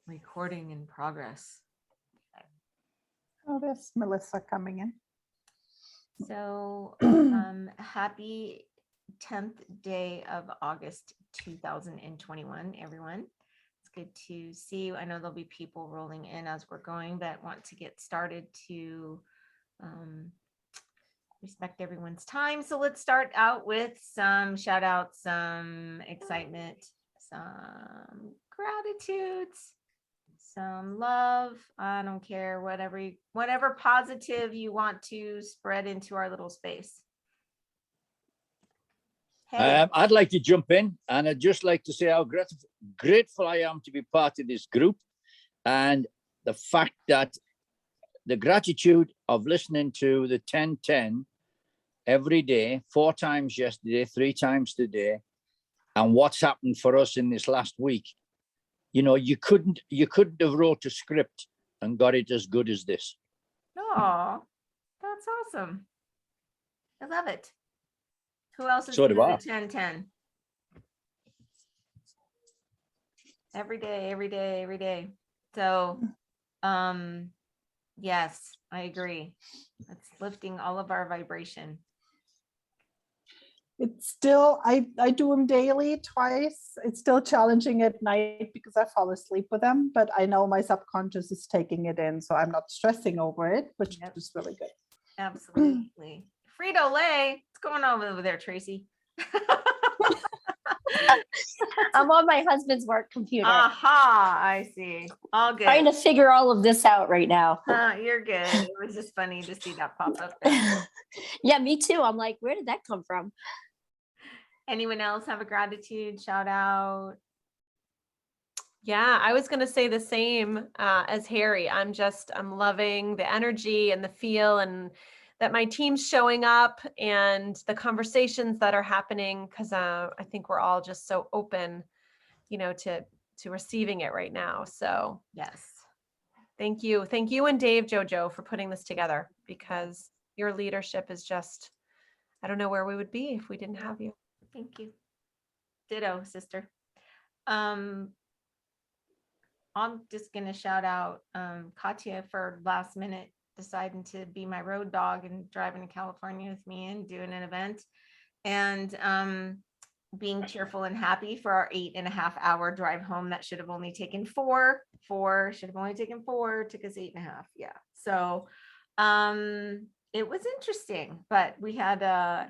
Recording in progress. Oh, there's Melissa coming in. So happy 10th day of August 2021, everyone. It's good to see you. I know there'll be people rolling in as we're going that want to get started to respect everyone's time. So let's start out with some shout outs, some excitement, some gratitudes, some love. I don't care, whatever positive you want to spread into our little space. Hey. I'd like to jump in, and I'd just like to say how grateful I am to be part of this group, and the fact that the gratitude of listening to the 10-10 every day, 4 times yesterday, 3 times today, and what's happened for us in this last week. You know, you couldn't have wrote a script and got it as good as this. Oh, that's awesome. I love it. Who else is So doing do I. the 10-10? Every day. So, yes, I agree. It's lifting all of our vibration. It's still, I do them daily, twice. It's still challenging at night because I fall asleep with them, but I know my subconscious is taking it in, so I'm not stressing over it, which is really good. Absolutely. Frito-Lay, what's going on over there, Tracy? I'm on my husband's work computer. Aha, I see. All good. Trying to figure all of this out right now. You're good. It was just funny to see that pop up there. Yeah, me too. I'm like, where did that come from? Anyone else have a gratitude shout out? Yeah, I was going to say the same as Harry. I'm loving the energy and the feel, and that my team's showing up and the conversations that are happening, because I think we're all just so open, to receiving it right now. So yes, thank you and Dave Jojo for putting this together, because your leadership is just, I don't know where we would be if we didn't have you. Thank you. Ditto, sister. I'm just gonna shout out Katya for last minute deciding to be my road dog and driving to California with me and doing an event, and being cheerful and happy for our 8.5-hour drive home that should have only taken 4. Should have only taken 4, took us 8.5. Yeah. So it was interesting, but we had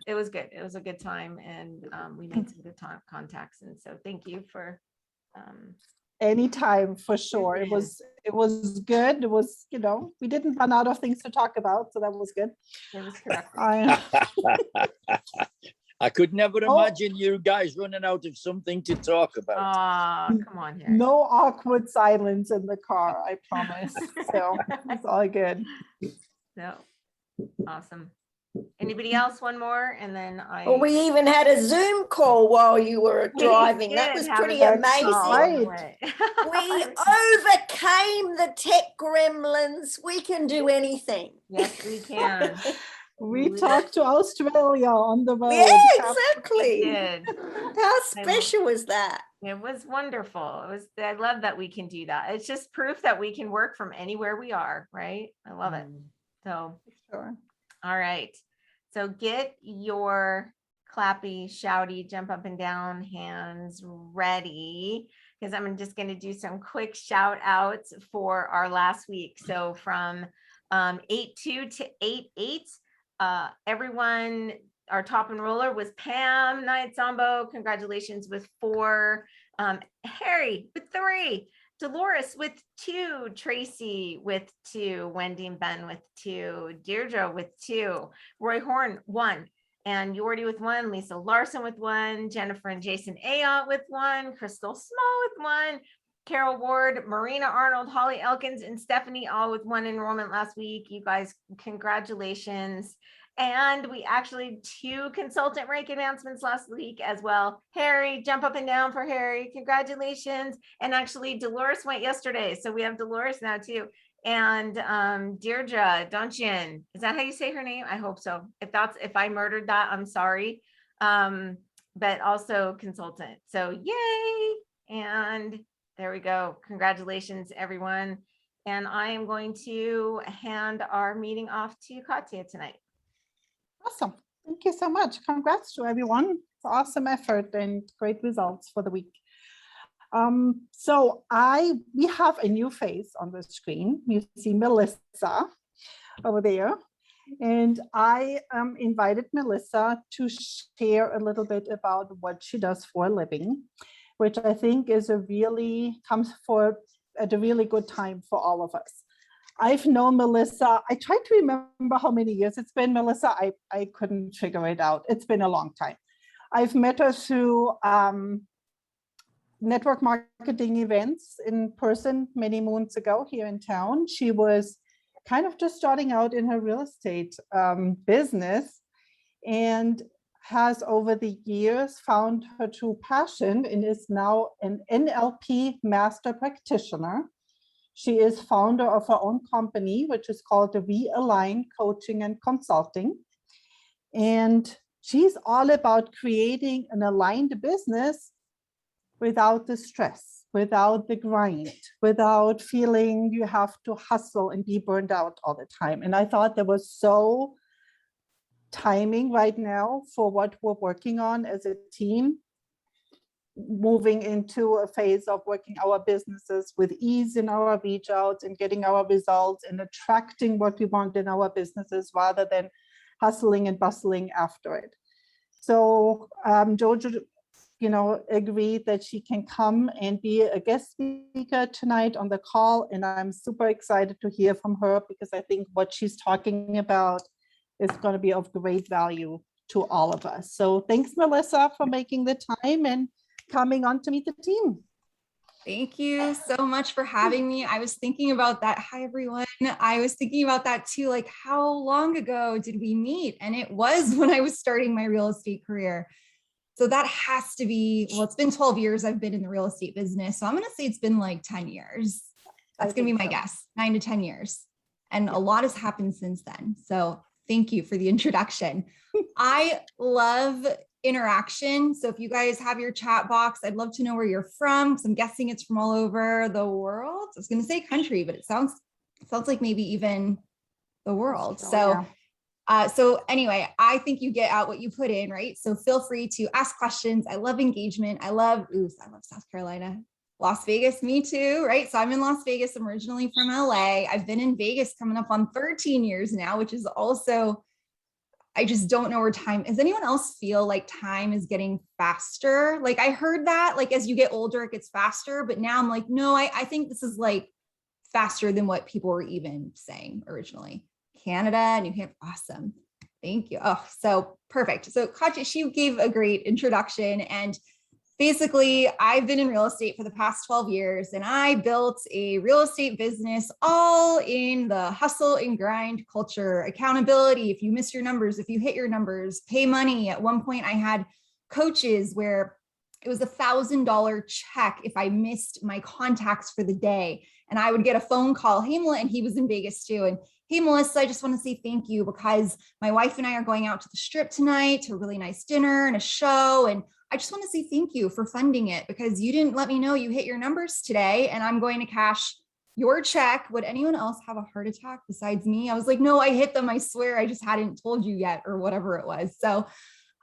it was good. It was a good time, and we made some good contacts. And so thank you for anytime, for sure. It was good. It was, we didn't run out of things to talk about, so that was good. It was correct. I could never imagine you guys running out of something to talk about. Come on here. No awkward silence in the car, I promise. So it's all good. No. Awesome. Anybody else? One more, and then Well, we even had a Zoom call while you were driving. That was pretty amazing. We overcame the tech gremlins. We can do anything. Yes, we can. We talked to Australia on the road. Yeah, exactly. How special was that? It was wonderful. I love that we can do that. It's just proof that we can work from anywhere we are, right? I love it. So, sure. All right. So get your clappy, shouty, jump up and down hands ready, because I'm just going to do some quick shout outs for our last week. So from 8-2 to 8-8, everyone, our top enroller was Pam Knight Zombo. Congratulations with 4. Harry with 3. Dolores with 2, Tracy with 2, Wendy and Ben with 2, Deirdre with 2, Roy Horn 1, and Yordi with 1, Lisa Larson with 1, Jennifer and Jason Ayotte with 1, Crystal Small with 1, Carol Ward, Marina Arnold, Holly Elkins, and Stephanie all with 1 enrollment last week. You guys, congratulations. And we actually 2 consultant rank announcements last week as well. Harry, jump up and down for Harry. Congratulations. And actually Dolores went yesterday. So we have Dolores now too. And Deirdre Donchian, is that how you say her name? I hope so. If I murdered that, I'm sorry. But also consultant. So yay. And There we go. Congratulations, everyone. And I am going to hand our meeting off to Katya tonight. Awesome. Thank you so much. Congrats to everyone. It's awesome effort and great results for the week. So we have a new face on the screen. You see Melissa over there. And I invited Melissa to share a little bit about what she does for a living, which I think is comes at a really good time for all of us. I've known Melissa, I tried to remember how many years it's been, Melissa. I couldn't figure it out. It's been a long time. I've met her through network marketing events in person many moons ago here in town. She was kind of just starting out in her real estate business and has over the years found her true passion and is now an NLP Master Practitioner. She is founder of her own company, which is called the Realign Coaching and Consulting. And she's all about creating an aligned business without the stress, without the grind, without feeling you have to hustle and be burned out all the time. And I thought that was so timing right now for what we're working on as a team, moving into a phase of working our businesses with ease in our reach outs and getting our results and attracting what we want in our businesses rather than hustling and bustling after it. So Jojo, agreed that she can come and be a guest speaker tonight on the call. And I'm super excited to hear from her because I think what she's talking about is going to be of great value to all of us. So thanks, Melissa, for making the time and coming on to meet the team. Thank you so much for having me. I was thinking about that. Hi, everyone. I was thinking about that too. Like, how long ago did we meet? And it was when I was starting my real estate career. So that has to be, well, it's been 12 years I've been in the real estate business. So I'm going to say it's been like 10 years. That's going to be my guess, 9 to 10 years. And a lot has happened since then. So thank you for the introduction. I love interaction. So if you guys have your chat box, I'd love to know where you're from. So I'm guessing it's from all over the world. I was going to say country, but it sounds like maybe even the world. So anyway, I think you get out what you put in, right? So feel free to ask questions. I love engagement. I love South Carolina, Las Vegas, me too, right? So I'm in Las Vegas. I'm originally from LA. I've been in Vegas coming up on 13 years now, which is also, I just don't know where time, does anyone else feel like time is getting faster? Like I heard that, like as you get older, it gets faster, but now I'm like, no, I think this is like faster than what people were even saying originally. Canada, New Hampshire, awesome. Thank you. Oh, so perfect. So Katya, she gave a great introduction, and basically I've been in real estate for the past 12 years and I built a real estate business all in the hustle and grind culture, accountability. If you miss your numbers, if you hit your numbers, pay money. At one point I had coaches where it was $1,000 check if I missed my contacts for the day. And I would get a phone call, hey, Melissa, and he was in Vegas too. And hey, Melissa, I just want to say thank you because my wife and I are going out to the Strip tonight to a really nice dinner and a show. And I just want to say thank you for funding it because you didn't let me know you hit your numbers today and I'm going to cash your check. Would anyone else have a heart attack besides me? I was like, no, I hit them. I swear I just hadn't told you yet or whatever it was. So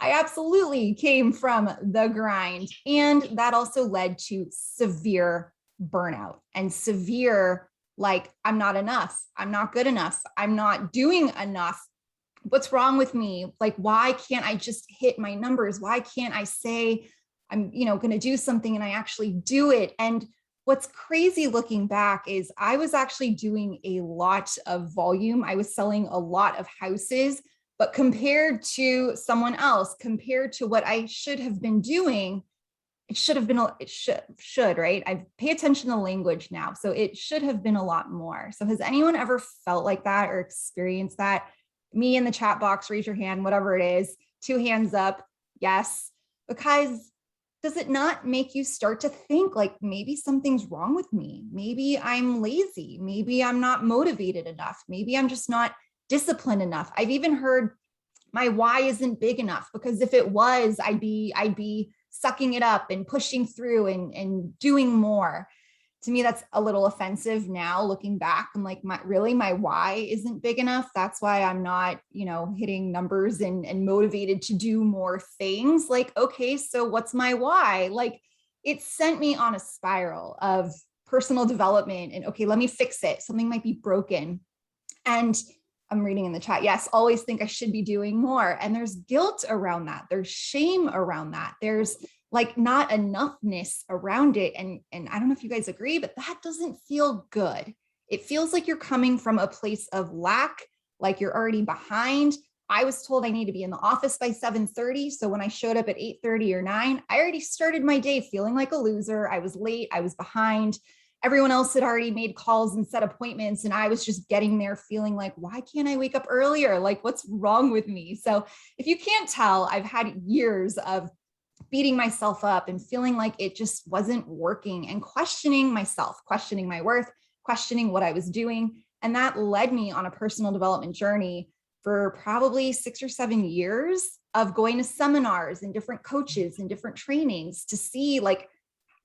I absolutely came from the grind, and that also led to severe burnout and severe, like, I'm not enough. I'm not good enough. I'm not doing enough. What's wrong with me? Like, why can't I just hit my numbers? Why can't I say I'm, going to do something and I actually do it? And what's crazy looking back is I was actually doing a lot of volume. I was selling a lot of houses, but compared to someone else, compared to what I should have been doing, it should, right? I pay attention to language now. So it should have been a lot more. So has anyone ever felt like that or experienced that? Me in the chat box, raise your hand, whatever it is, 2 hands up. Yes. Because does it not make you start to think like maybe something's wrong with me? Maybe I'm lazy. Maybe I'm not motivated enough. Maybe I'm just not disciplined enough. I've even heard my why isn't big enough because if it was, I'd be sucking it up and pushing through and doing more. To me, that's a little offensive now looking back. I'm like, my why isn't big enough. That's why I'm not, hitting numbers and motivated to do more things. Like, okay, so what's my why? Like, it sent me on a spiral of personal development and, okay, let me fix it. Something might be broken. And I'm reading in the chat. Yes, always think I should be doing more. And there's guilt around that. There's shame around that. There's like not enoughness around it. And I don't know if you guys agree, but that doesn't feel good. It feels like you're coming from a place of lack, like you're already behind. I was told I need to be in the office by 7:30. So when I showed up at 8:30 or 9, I already started my day feeling like a loser. I was late. I was behind. Everyone else had already made calls and set appointments. And I was just getting there feeling like, why can't I wake up earlier? Like, what's wrong with me? So if you can't tell, I've had years of beating myself up and feeling like it just wasn't working and questioning myself, questioning my worth, questioning what I was doing. And that led me on a personal development journey for probably 6 or 7 years of going to seminars and different coaches and different trainings to see, like,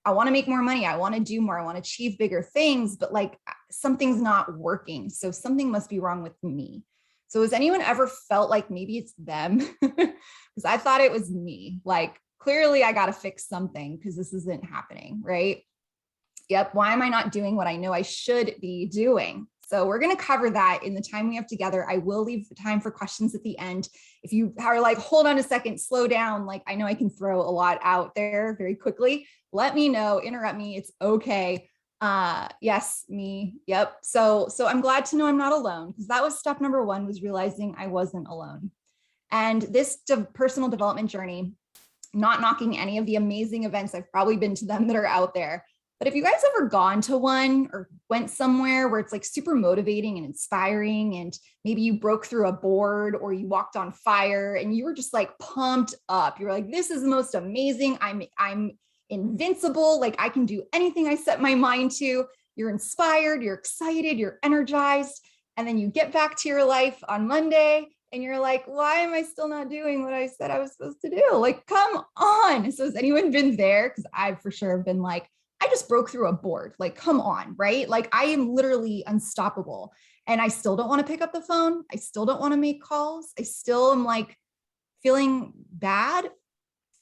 I want to make more money. I want to do more. I want to achieve bigger things, but like something's not working. So something must be wrong with me. So has anyone ever felt like maybe it's them? Because I thought it was me. Like, clearly I got to fix something because this isn't happening, right? Yep. Why am I not doing what I know I should be doing? So we're going to cover that in the time we have together. I will leave time for questions at the end. If you are like, hold on a second, slow down. Like, I know I can throw a lot out there very quickly. Let me know, interrupt me. It's okay. Yes, me. Yep. So I'm glad to know I'm not alone, because that was step number 1, was realizing I wasn't alone. And this personal development journey, not knocking any of the amazing events, I've probably been to them that are out there. But if you guys ever gone to one or went somewhere where it's like super motivating and inspiring, and maybe you broke through a board or you walked on fire and you were just like pumped up, you're like, this is the most amazing. I'm invincible. Like, I can do anything I set my mind to. You're inspired, you're excited, you're energized. And then you get back to your life on Monday and you're like, why am I still not doing what I said I was supposed to do? Like, come on. So has anyone been there? Because I for sure have been like, I just broke through a board. Like, come on, right? Like, I am literally unstoppable. And I still don't want to pick up the phone. I still don't want to make calls. I still am like feeling bad.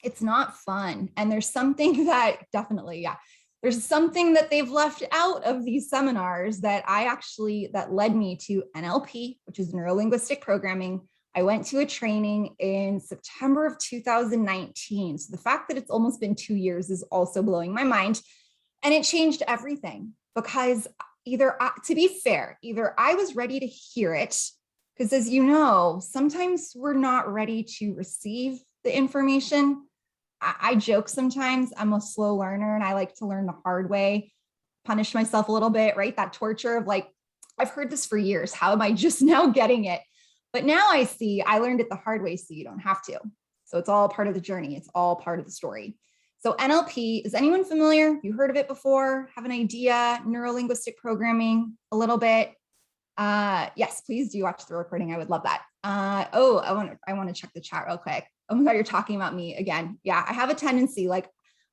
It's not fun. And there's something that definitely, there's something that they've left out of these seminars that that led me to NLP, which is neuro-linguistic programming. I went to a training in September of 2019. So the fact that it's almost been 2 years is also blowing my mind. And it changed everything, because to be fair, either I was ready to hear it, because as you know, sometimes we're not ready to receive the information. I joke sometimes I'm a slow learner and I like to learn the hard way, punish myself a little bit, right? That torture of like, I've heard this for years. How am I just now getting it? But now I see I learned it the hard way, so you don't have to. So it's all part of the journey. It's all part of the story. So NLP, is anyone familiar? You heard of it before? Have an idea? Neuro-linguistic programming, a little bit. Yes, please do watch the recording. I would love that. I want to check the chat real quick. Oh my God, you're talking about me again. Yeah, I have a tendency, like,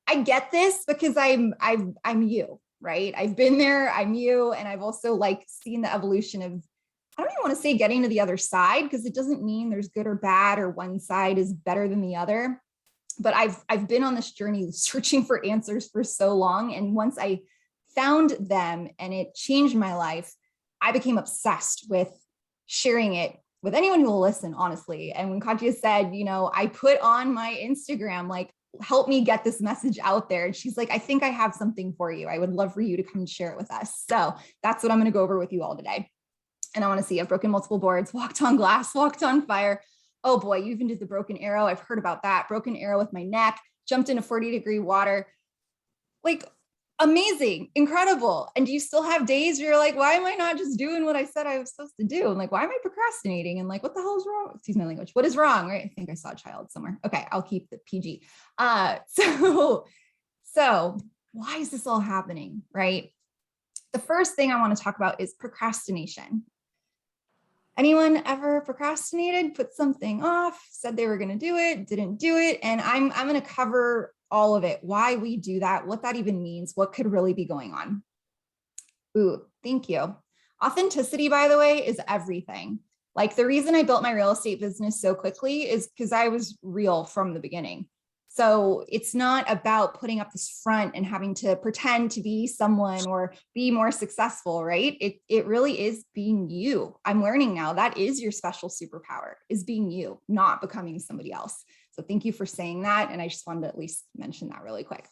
I get this because I'm you, right? I've been there, I'm you. And I've also like seen the evolution of, I don't even want to say getting to the other side, because it doesn't mean there's good or bad or one side is better than the other. But I've been on this journey searching for answers for so long. And once I found them and it changed my life, I became obsessed with sharing it with anyone who will listen, honestly. And when Katya said, I put on my Instagram, like, help me get this message out there. And she's like, I think I have something for you. I would love for you to come and share it with us. So that's what I'm going to go over with you all today. And I want to see, I've broken multiple boards, walked on glass, walked on fire. Oh boy, you even did the broken arrow. I've heard about that. Broken arrow with my neck, jumped into 40-degree water. Like, amazing, incredible. And do you still have days where you're like, why am I not just doing what I said I was supposed to do? And like, why am I procrastinating? And like, what the hell is wrong? Excuse my language. What is wrong? Right? I think I saw a child somewhere. Okay, I'll keep the PG. So why is this all happening, right? The first thing I want to talk about is procrastination. Anyone ever procrastinated, put something off, said they were going to do it, didn't do it? And I'm going to cover all of it, why we do that, what that even means, what could really be going on. Ooh, thank you. Authenticity, by the way, is everything. Like the reason I built my real estate business so quickly is because I was real from the beginning. So it's not about putting up this front and having to pretend to be someone or be more successful, right? It really is being you. I'm learning now that is your special superpower, is being you, not becoming somebody else. So thank you for saying that. And I just wanted to at least mention that really quick.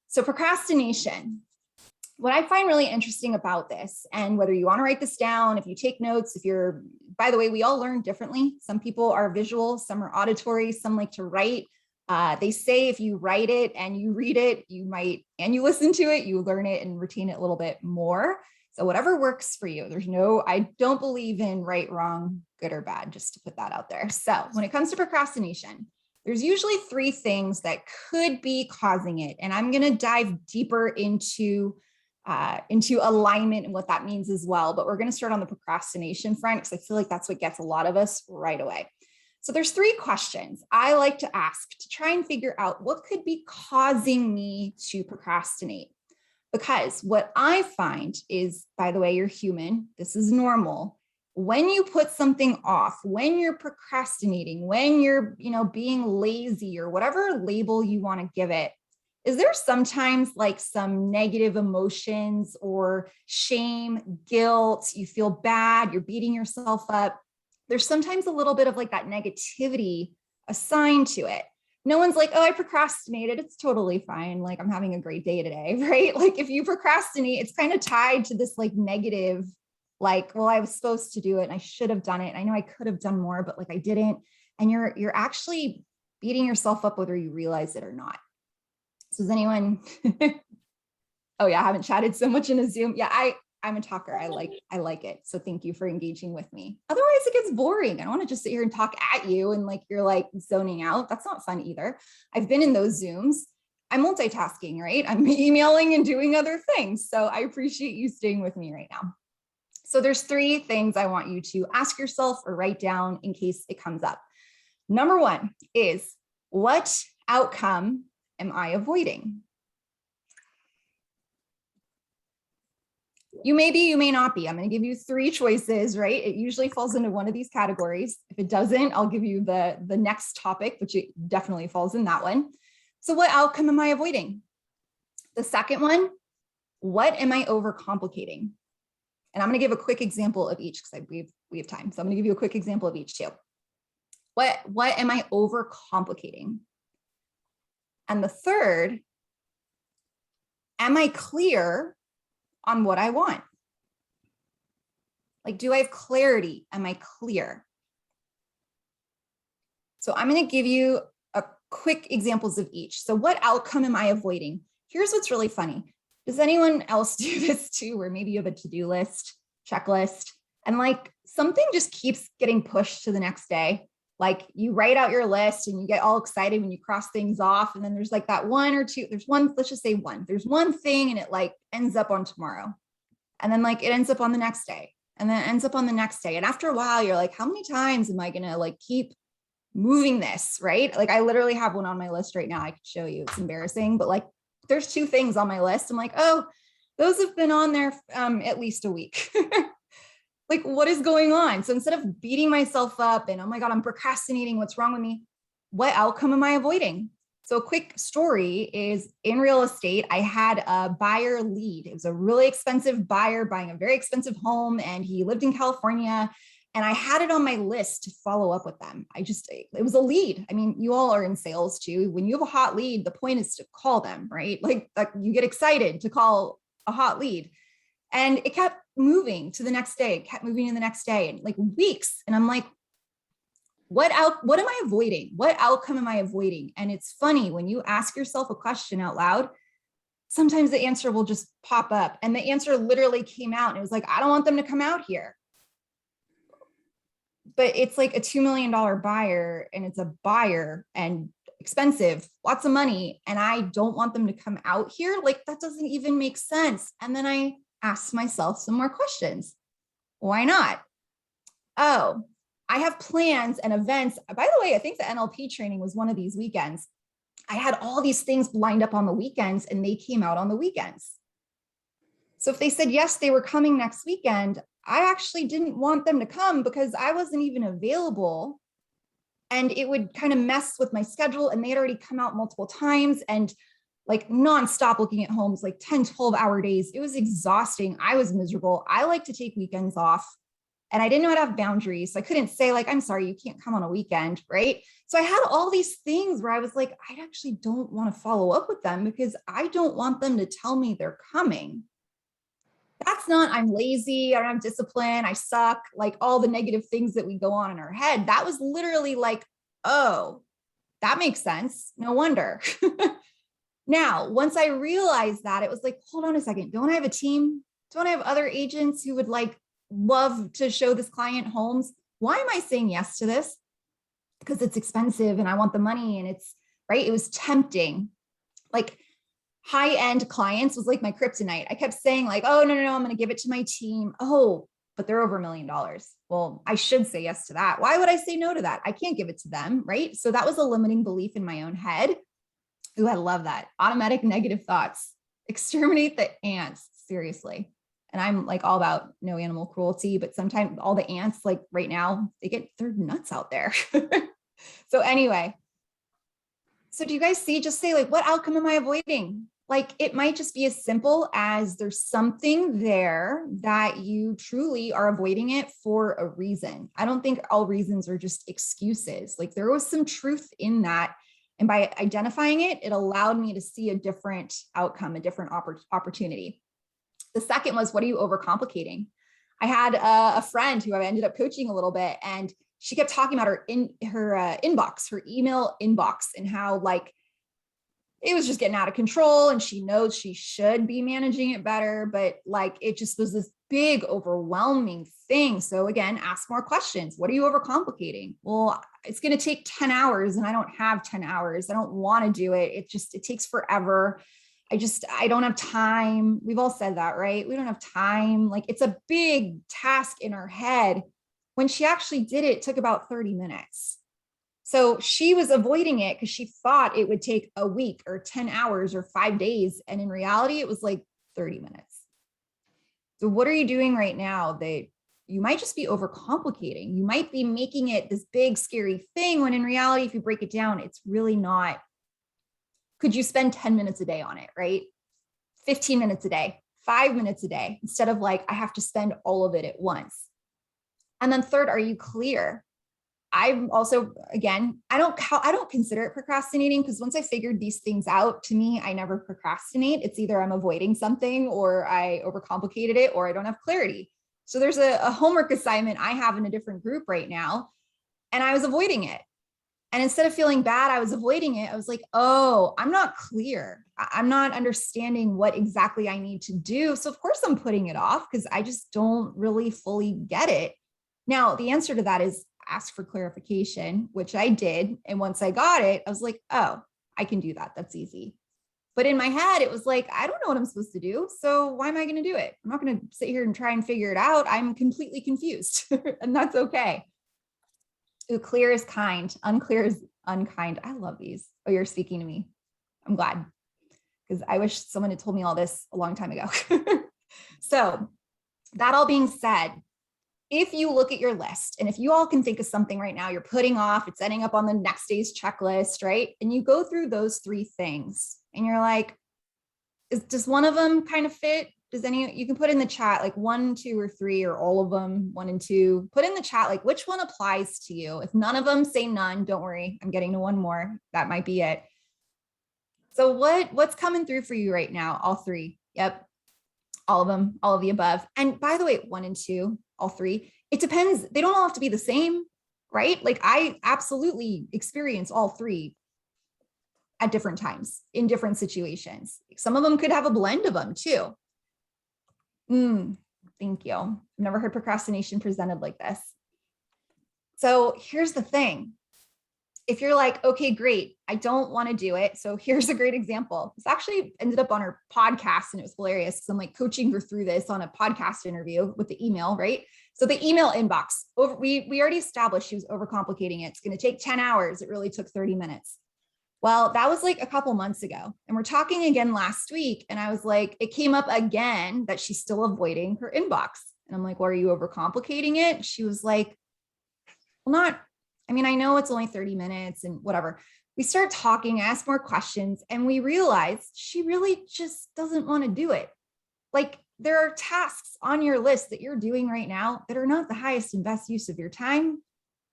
So procrastination. What I find really interesting about this, and whether you want to write this down, if you take notes, if you're, by the way, we all learn differently. Some people are visual, some are auditory, some like to write. They say if you write it and you read it, you might, and you listen to it, you learn it and retain it a little bit more. So whatever works for you. I don't believe in right, wrong, good or bad, just to put that out there. So when it comes to procrastination, there's usually 3 things that could be causing it. And I'm going to dive deeper into alignment and what that means as well. But we're going to start on the procrastination front because I feel like that's what gets a lot of us right away. So there's 3 questions I like to ask to try and figure out what could be causing me to procrastinate. Because what I find is, by the way, you're human. This is normal. When you put something off, when you're procrastinating, when you're, being lazy or whatever label you want to give it, is there sometimes like some negative emotions or shame, guilt, you feel bad, you're beating yourself up? There's sometimes a little bit of like that negativity assigned to it. No one's like, oh, I procrastinated. It's totally fine. Like I'm having a great day today, right? Like if you procrastinate, it's kind of tied to this like negative, like, well, I was supposed to do it and I should have done it. I know I could have done more, but like I didn't. And you're actually beating yourself up whether you realize it or not. So does anyone, oh yeah, I haven't chatted so much in a Zoom. Yeah, I'm a talker. I like it. So thank you for engaging with me. Otherwise it gets boring. I don't want to just sit here and talk at you and like, you're like zoning out. That's not fun either. I've been in those Zooms. I'm multitasking, right? I'm emailing and doing other things. So I appreciate you staying with me right now. So there's 3 things I want you to ask yourself or write down in case it comes up. Number 1 is, what outcome am I avoiding? You may be, you may not be. I'm going to give you 3 choices, right? It usually falls into one of these categories. If it doesn't, I'll give you the next topic, which it definitely falls in that one. So what outcome am I avoiding? The second one, what am I overcomplicating? And I'm going to give a quick example of each because we have time. So I'm going to give you a quick example of each too. What am I overcomplicating? And the third, am I clear on what I want? Like, do I have clarity? Am I clear? So I'm going to give you a quick examples of each. So what outcome am I avoiding? Here's what's really funny. Does anyone else do this too, where maybe you have a to-do list, checklist, and like something just keeps getting pushed to the next day? Like you write out your list and you get all excited when you cross things off. And then there's like that 1 or 2, there's one, let's just say 1, there's one thing and it like ends up on tomorrow. And then like it ends up on the next day and then it ends up on the next day. And after a while, you're like, how many times am I going to like keep moving this, right? Like I literally have one on my list right now. I could show you, it's embarrassing, but like there's 2 things on my list. I'm like, oh, those have been on there at least a week. Like, what is going on? So instead of beating myself up and, oh my God, I'm procrastinating, what's wrong with me? What outcome am I avoiding? So a quick story is in real estate, I had a buyer lead. It was a really expensive buyer buying a very expensive home and he lived in California. And I had it on my list to follow up with them. It was a lead. I mean, you all are in sales too. When you have a hot lead, the point is to call them, right? Like you get excited to call a hot lead. And it kept moving to the next day, kept moving to the next day, and like weeks. And I'm like, what am I avoiding? What outcome am I avoiding? And it's funny when you ask yourself a question out loud, sometimes the answer will just pop up. And the answer literally came out. And it was like, I don't want them to come out here. But it's like a $2 million buyer and it's a buyer and expensive, lots of money. And I don't want them to come out here. Like that doesn't even make sense. And then I asked myself some more questions. Why not? Oh, I have plans and events. By the way, I think the NLP training was one of these weekends. I had all these things lined up on the weekends and they came out on the weekends. So if they said yes, they were coming next weekend, I actually didn't want them to come because I wasn't even available. And it would kind of mess with my schedule. And they had already come out multiple times and like nonstop looking at homes, like 10, 12-hour days. It was exhausting. I was miserable. I like to take weekends off. And I didn't know how to have boundaries. So I couldn't say like, I'm sorry, you can't come on a weekend, right? So I had all these things where I was like, I actually don't want to follow up with them because I don't want them to tell me they're coming. That's not, I'm lazy, I don't have discipline, I suck, like all the negative things that we go on in our head. That was literally like, oh, that makes sense. No wonder. Now, once I realized that, it was like, hold on a second. Don't I have a team? Don't I have other agents who would like love to show this client homes? Why am I saying yes to this? Because it's expensive and I want the money and it's right. It was tempting. Like high-end clients was like my kryptonite. I kept saying like, oh, no, I'm going to give it to my team. Oh, but they're over $1 million. Well, I should say yes to that. Why would I say no to that? I can't give it to them, right? So that was a limiting belief in my own head. Ooh, I love that. Automatic negative thoughts. Exterminate the ants, seriously. And I'm like all about no animal cruelty, but sometimes all the ants, like right now, they're nuts out there. So anyway, so do you guys see, just say like, what outcome am I avoiding? Like it might just be as simple as there's something there that you truly are avoiding it for a reason. I don't think all reasons are just excuses. Like there was some truth in that. And by identifying it, it allowed me to see a different outcome, a different opportunity. The second was, what are you overcomplicating? I had a friend who I ended up coaching a little bit, and she kept talking about her inbox, her email inbox, and how like it was just getting out of control. And she knows she should be managing it better, but like it just was this big, overwhelming thing. So again, ask more questions. What are you overcomplicating? Well, it's going to take 10 hours and I don't have 10 hours. I don't want to do it. It takes forever. I don't have time. We've all said that, right? We don't have time. Like it's a big task in her head. When she actually did it, it took about 30 minutes. So she was avoiding it because she thought it would take a week or 10 hours or 5 days. And in reality, it was like 30 minutes. So what are you doing right now that you might just be overcomplicating? You might be making it this big, scary thing when in reality, if you break it down, it's really not. Could you spend 10 minutes a day on it, right? 15 minutes a day, 5 minutes a day, instead of like, I have to spend all of it at once. And then third, are you clear? I'm also, again, I don't consider it procrastinating because once I figured these things out, to me, I never procrastinate. It's either I'm avoiding something or I overcomplicated it or I don't have clarity. So there's a homework assignment I have in a different group right now, and I was avoiding it. And instead of feeling bad, I was avoiding it. I was like, oh, I'm not clear. I'm not understanding what exactly I need to do. So of course I'm putting it off because I just don't really fully get it. Now, the answer to that is ask for clarification, which I did. And once I got it, I was like, oh, I can do that. That's easy. But in my head, it was like, I don't know what I'm supposed to do. So why am I going to do it? I'm not going to sit here and try and figure it out. I'm completely confused and that's okay. Ooh, clear is kind, unclear is unkind. I love these. Oh, you're speaking to me. I'm glad because I wish someone had told me all this a long time ago. So that all being said, if you look at your list and if you all can think of something right now you're putting off, it's ending up on the next day's checklist, right? And you go through those 3 things and you're like, does one of them kind of fit? You can put in the chat like 1, 2, or 3, or all of them, 1 and 2. Put in the chat like which one applies to you. If none of them, say none. Don't worry, I'm getting to one more. That might be it. So what's coming through for you right now? All 3. Yep. All of them, all of the above. And by the way, 1 and 2, all 3. It depends. They don't all have to be the same, right? Like I absolutely experience all 3 at different times in different situations. Some of them could have a blend of them too. Thank you. I've never heard procrastination presented like this. So here's the thing. If you're like, okay, great, I don't want to do it. So here's a great example. This actually ended up on our podcast and it was hilarious because I'm like coaching her through this on a podcast interview with the email, right? So the email inbox, we already established she was overcomplicating it. It's going to take 10 hours. It really took 30 minutes. Well, that was like a couple months ago. And we're talking again last week. And I was like, it came up again that she's still avoiding her inbox. And I'm like, well, are you overcomplicating it? She was like, well, I know it's only 30 minutes and whatever. We start talking, ask more questions, and we realize she really just doesn't want to do it. Like, there are tasks on your list that you're doing right now that are not the highest and best use of your time.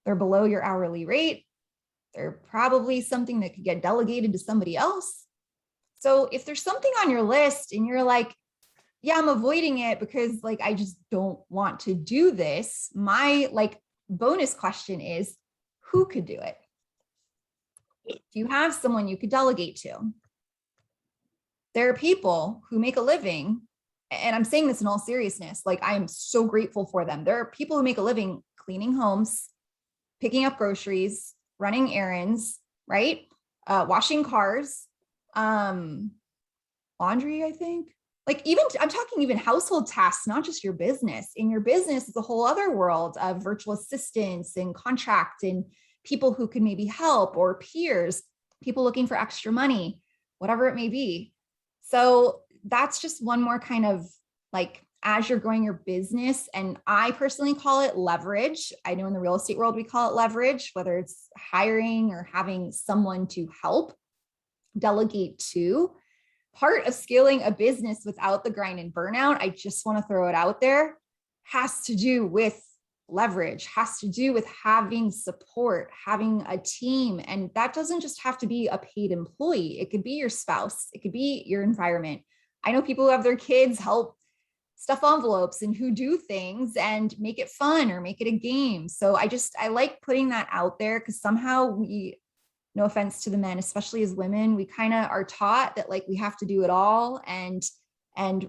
They're below your hourly rate. They're probably something that could get delegated to somebody else. So if there's something on your list and you're like, yeah, I'm avoiding it because like, I just don't want to do this, my like bonus question is, who could do it? If you have someone you could delegate to. There are people who make a living, and I'm saying this in all seriousness, like I am so grateful for them. There are people who make a living cleaning homes, picking up groceries, running errands, right? Washing cars, laundry, I think. Like I'm talking even household tasks, not just your business. In your business is a whole other world of virtual assistants and contract and people who could maybe help, or peers, people looking for extra money, whatever it may be. So that's just one more kind of like, as you're growing your business, and I personally call it leverage. I know in the real estate world, we call it leverage, whether it's hiring or having someone to help delegate to. Part of scaling a business without the grind and burnout, I just want to throw it out there, has to do with leverage, has to do with having support, having a team. And that doesn't just have to be a paid employee. It could be your spouse. It could be your environment. I know people who have their kids help stuff envelopes and who do things and make it fun or make it a game. So I like putting that out there, because somehow we, no offense to the men, especially as women, we kind of are taught that like we have to do it all and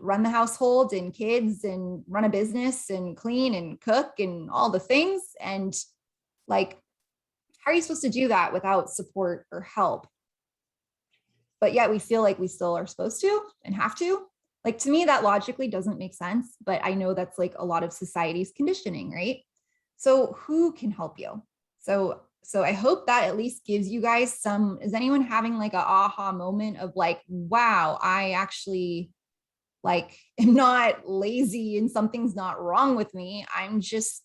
run the household and kids and run a business and clean and cook and all the things. And like, how are you supposed to do that without support or help? But yet we feel like we still are supposed to and have to. Like, to me, that logically doesn't make sense, but I know that's like a lot of society's conditioning, right? So who can help you? So I hope that at least gives you guys some, is anyone having like a aha moment of like, wow, I actually like am not lazy and something's not wrong with me. I'm just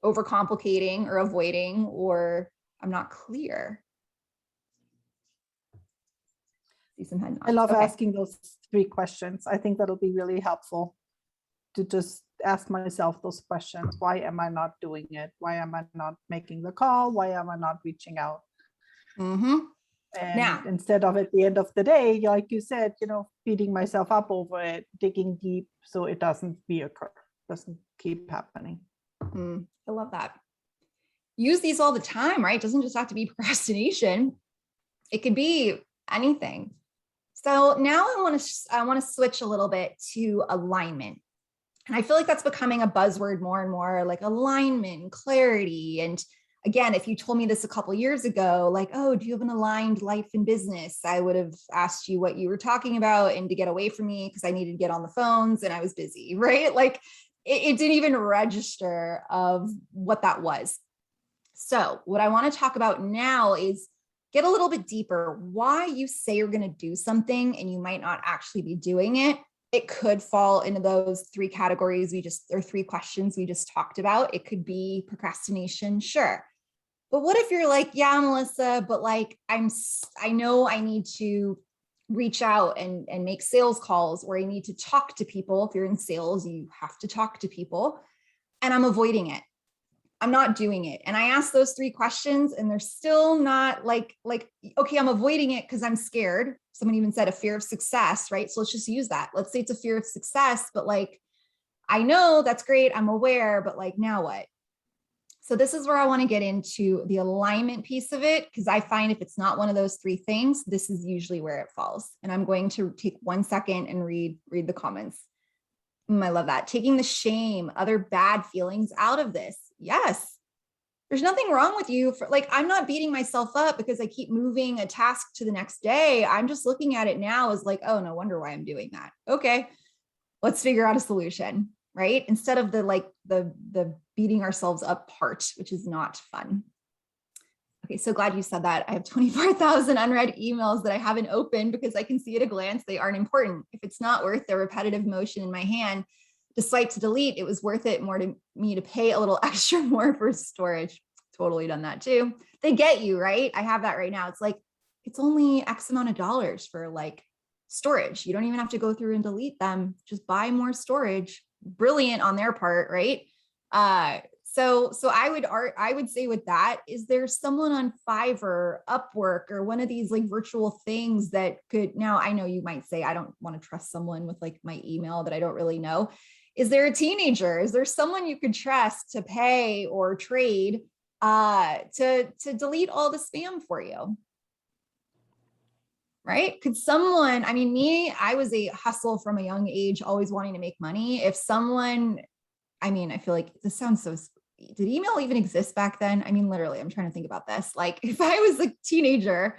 overcomplicating or avoiding, or I'm not clear. See some head nods. I love Okay. asking those 3 questions. I think that'll be really helpful to just ask myself those questions. Why am I not doing it? Why am I not making the call? Why am I not reaching out? Mm-hmm. And Now, instead of at the end of the day, like you said, beating myself up over it, digging deep so it doesn't reoccur, doesn't keep happening. I love that. Use these all the time, right? It doesn't just have to be procrastination. It could be anything. So now I want to switch a little bit to alignment. And I feel like that's becoming a buzzword more and more, like alignment, clarity. And again, if you told me this a couple of years ago, like, oh, do you have an aligned life and business? I would have asked you what you were talking about and to get away from me because I needed to get on the phones and I was busy, right? Like it didn't even register of what that was. So what I want to talk about now is get a little bit deeper. Why you say you're going to do something and you might not actually be doing it. It could fall into those 3 categories or 3 questions we just talked about. It could be procrastination, sure. But what if you're like, yeah, Melissa, but like, I know I need to reach out and make sales calls, or I need to talk to people. If you're in sales, you have to talk to people, and I'm avoiding it. I'm not doing it. And I asked those 3 questions and they're still not like, okay, I'm avoiding it because I'm scared. Someone even said a fear of success, right? So let's just use that. Let's say it's a fear of success, but like, I know that's great. I'm aware, but like, now what? So this is where I want to get into the alignment piece of it, because I find if it's not one of those 3 things, this is usually where it falls. And I'm going to take 1 second and read the comments. I love that. Taking the shame, other bad feelings out of this. Yes. There's nothing wrong with you for like, I'm not beating myself up because I keep moving a task to the next day. I'm just looking at it now as like, oh, no wonder why I'm doing that. Okay. Let's figure out a solution, right? Instead of the beating ourselves up part, which is not fun. Okay, so glad you said that. I have 24,000 unread emails that I haven't opened because I can see at a glance they aren't important. If it's not worth the repetitive motion in my hand to swipe to delete, it was worth it more to me to pay a little extra more for storage. Totally done that too. They get you, right? I have that right now. It's like, it's only X amount of dollars for like storage. You don't even have to go through and delete them. Just buy more storage. Brilliant on their part, right? So I would say with that, is there someone on Fiverr, Upwork, or one of these like virtual things that could, now I know you might say, I don't want to trust someone with like my email that I don't really know. Is there a teenager? Is there someone you could trust to pay or trade to delete all the spam for you? Right? Could someone, I mean, me, I was a hustle from a young age, always wanting to make money. If someone, I mean, I feel like this sounds so, did email even exist back then? I mean, literally, I'm trying to think about this. Like if I was a teenager,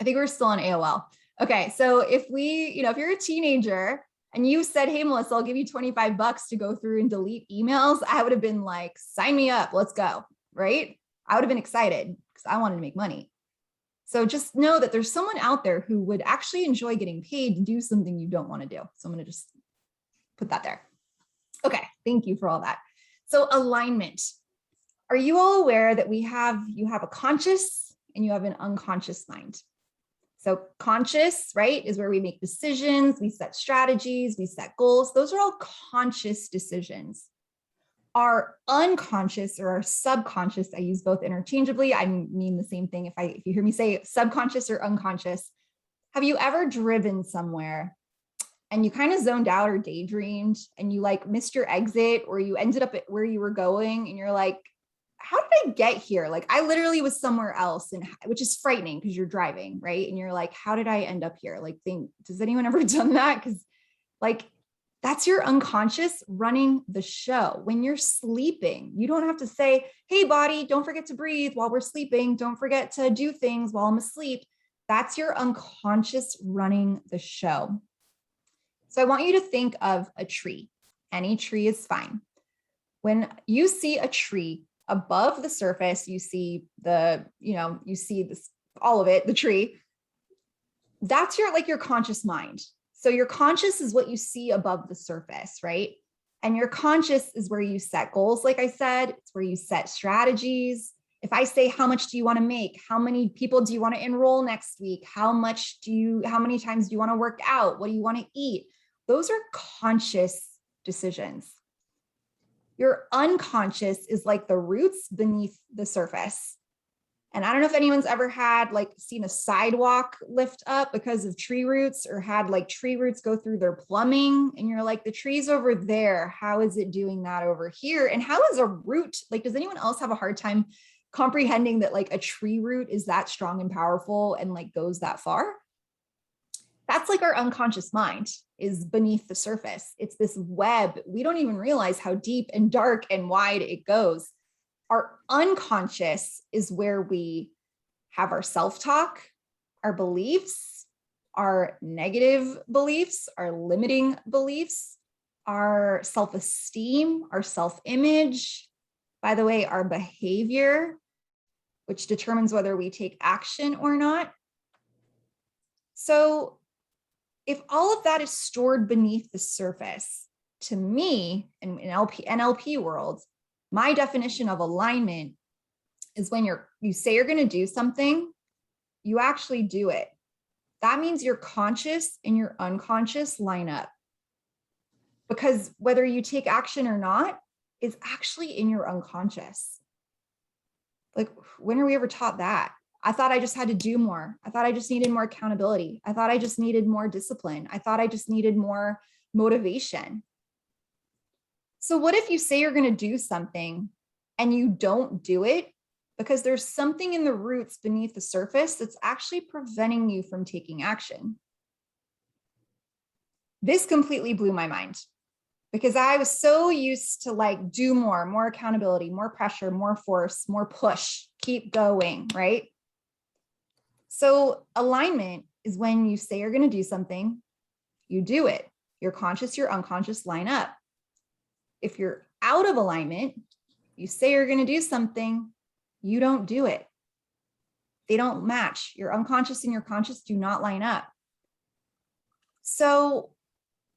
I think we're still on AOL. Okay. So if we, if you're a teenager and you said, hey, Melissa, I'll give you $25 to go through and delete emails, I would have been like, sign me up, let's go. Right? I would have been excited because I wanted to make money. So just know that there's someone out there who would actually enjoy getting paid to do something you don't want to do. So I'm going to just put that there. Okay. Thank you for all that. So alignment. Are you all aware that you have a conscious and you have an unconscious mind? So conscious, right, is where we make decisions, we set strategies, we set goals. Those are all conscious decisions. Our unconscious or our subconscious, I use both interchangeably. I mean the same thing. If you hear me say subconscious or unconscious, have you ever driven somewhere and you kind of zoned out or daydreamed and you like missed your exit or you ended up at where you were going and you're like, how did I get here? Like I literally was somewhere else, and which is frightening because you're driving, right? And you're like, how did I end up here? Like, does anyone ever done that? Because like, that's your unconscious running the show. When you're sleeping, you don't have to say, hey, body, don't forget to breathe while we're sleeping. Don't forget to do things while I'm asleep. That's your unconscious running the show. So I want you to think of a tree. Any tree is fine. When you see a tree above the surface, you see you see this, all of it, the tree. That's your conscious mind. So your conscious is what you see above the surface, right? And your conscious is where you set goals. Like I said, it's where you set strategies. If I say, how much do you want to make? How many people do you want to enroll next week? How many times do you want to work out? What do you want to eat? Those are conscious decisions. Your unconscious is like the roots beneath the surface. And I don't know if anyone's ever seen a sidewalk lift up because of tree roots, or had like tree roots go through their plumbing. And you're like, the tree's over there. How is it doing that over here? And how is a root, does anyone else have a hard time comprehending that like a tree root is that strong and powerful and like goes that far? That's like our unconscious mind is beneath the surface. It's this web. We don't even realize how deep and dark and wide it goes. Our unconscious is where we have our self-talk, our beliefs, our negative beliefs, our limiting beliefs, our self-esteem, our self-image, by the way, our behavior, which determines whether we take action or not. So if all of that is stored beneath the surface, to me, in NLP world, my definition of alignment is when you say you're going to do something, you actually do it. That means your conscious and your unconscious line up. Because whether you take action or not is actually in your unconscious. Like, when are we ever taught that? I thought I just had to do more. I thought I just needed more accountability. I thought I just needed more discipline. I thought I just needed more motivation. So what if you say you're going to do something and you don't do it because there's something in the roots beneath the surface that's actually preventing you from taking action? This completely blew my mind because I was so used to do more accountability, more pressure, more force, more push, keep going, right? So alignment is when you say you're going to do something, you do it. Your conscious, your unconscious line up. If you're out of alignment, you say you're going to do something, You don't do it. They don't match. Your unconscious and your conscious do not line up. So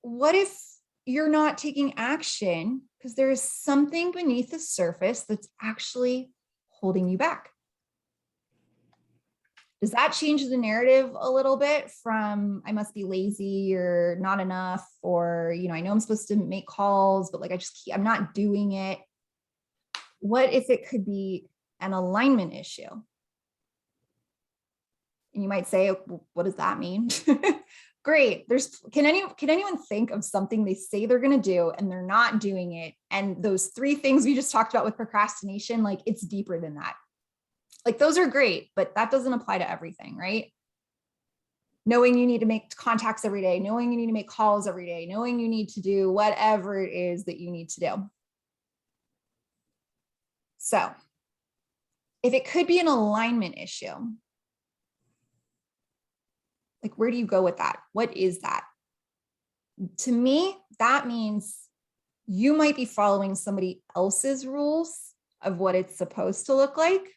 what if you're not taking action because there is something beneath the surface that's actually holding you back? Does that change the narrative a little bit from I must be lazy or not enough, or, I know I'm supposed to make calls, but like I'm not doing it. What if it could be an alignment issue? And you might say, well, what does that mean? Great. Can anyone think of something they say they're going to do and they're not doing it? And those 3 things we just talked about with procrastination, like it's deeper than that. Like those are great, but that doesn't apply to everything, right? Knowing you need to make contacts every day, knowing you need to make calls every day, knowing you need to do whatever it is that you need to do. So if it could be an alignment issue, like where do you go with that? What is that? To me, that means you might be following somebody else's rules of what it's supposed to look like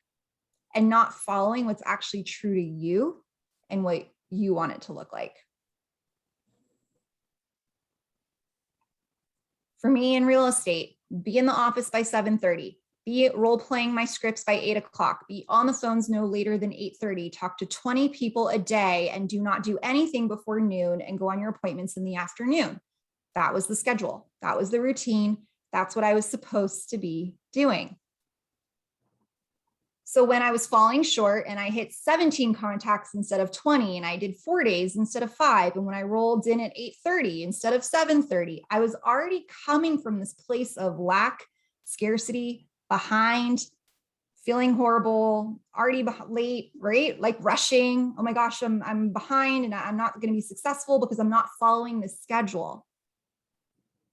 and not following what's actually true to you and what you want it to look like. For me in real estate, be in the office by 7:30, be role playing my scripts by 8 o'clock, be on the phones no later than 8:30, talk to 20 people a day and do not do anything before noon and go on your appointments in the afternoon. That was the schedule. That was the routine. That's what I was supposed to be doing. So when I was falling short and I hit 17 contacts instead of 20, and I did 4 days instead of 5, and when I rolled in at 8:30 instead of 7:30, I was already coming from this place of lack, scarcity, behind, feeling horrible, already late, right? Like rushing. Oh my gosh, I'm behind and I'm not going to be successful because I'm not following this schedule.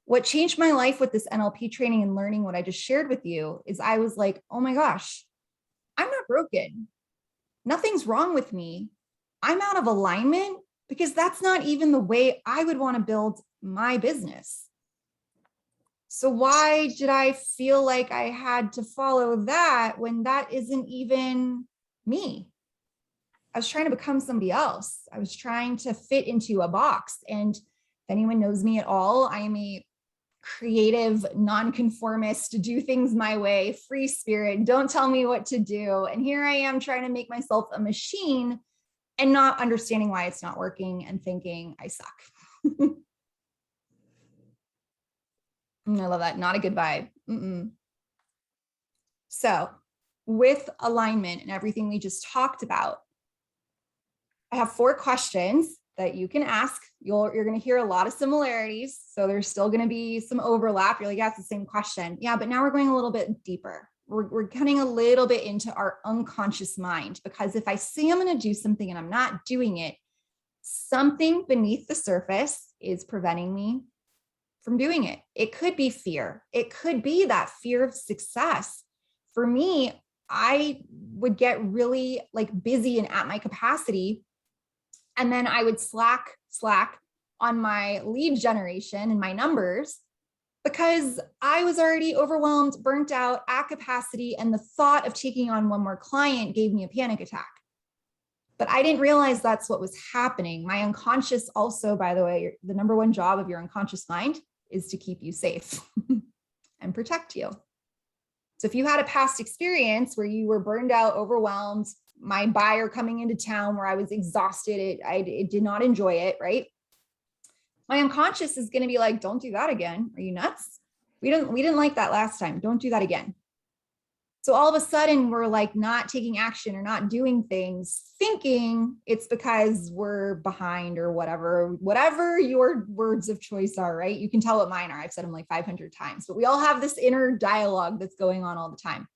What changed my life with this NLP training and learning what I just shared with you is I was like, oh my gosh, I'm not broken. Nothing's wrong with me. I'm out of alignment because that's not even the way I would want to build my business. So why did I feel like I had to follow that when that isn't even me? I was trying to become somebody else. I was trying to fit into a box. And if anyone knows me at all, I am a creative, nonconformist, do things my way, free spirit, don't tell me what to do. And here I am trying to make myself a machine and not understanding why it's not working and thinking I suck. I love that. Not a good vibe. So with alignment and everything we just talked about, I have 4 questions that you can ask. You're going to hear a lot of similarities. So there's still going to be some overlap. You're like, yeah, it's the same question. Yeah, but now we're going a little bit deeper. We're getting a little bit into our unconscious mind, because if I say I'm going to do something and I'm not doing it, something beneath the surface is preventing me from doing it. It could be fear. It could be that fear of success. For me, I would get really busy and at my capacity, and then I would slack on my lead generation and my numbers because I was already overwhelmed, burnt out, at capacity, and the thought of taking on one more client gave me a panic attack. But I didn't realize that's what was happening. My unconscious also, by the way, the number 1 job of your unconscious mind is to keep you safe and protect you. So if you had a past experience where you were burned out, overwhelmed, my buyer coming into town where I was exhausted, I did not enjoy it, right? My unconscious is going to be like, don't do that again. Are you nuts? We didn't like that last time. Don't do that again. So all of a sudden we're not taking action or not doing things, thinking it's because we're behind or whatever your words of choice are, right? You can tell what mine are. I've said them 500 times, but we all have this inner dialogue that's going on all the time.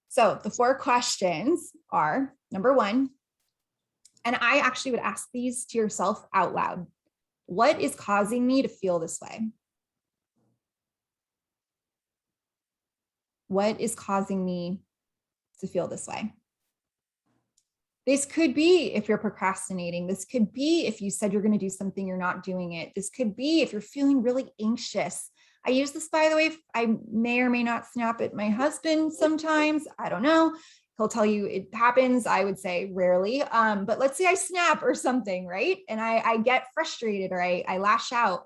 So the 4 questions are, number 1, and I actually would ask these to yourself out loud. What is causing me to feel this way? What is causing me to feel this way? This could be if you're procrastinating. This could be if you said you're going to do something, you're not doing it. This could be if you're feeling really anxious I use this, by the way, I may or may not snap at my husband sometimes. I don't know. He'll tell you it happens. I would say rarely. But let's say I snap or something, right? And I get frustrated or I lash out.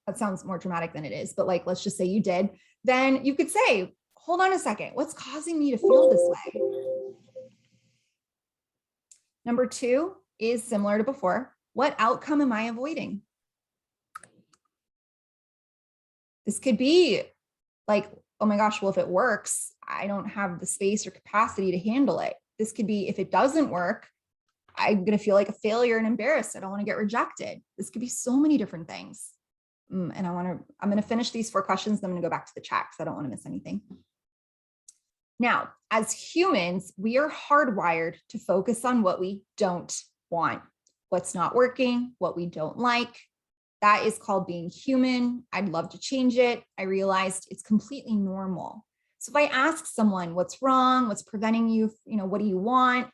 That sounds more dramatic than it is, but like, let's just say you did. Then you could say, hold on a second. What's causing me to feel this way? Number 2 is similar to before. What outcome am I avoiding? This could be like, oh my gosh, well, if it works, I don't have the space or capacity to handle it. This could be, if it doesn't work, I'm going to feel like a failure and embarrassed. I don't want to get rejected. This could be so many different things. And I'm going to finish these 4 questions. Then I'm going to go back to the chat because I don't want to miss anything. Now, as humans, we are hardwired to focus on what we don't want, what's not working, what we don't like. That is called being human. I'd love to change it. I realized it's completely normal. So if I ask someone what's wrong, what's preventing you, what do you want?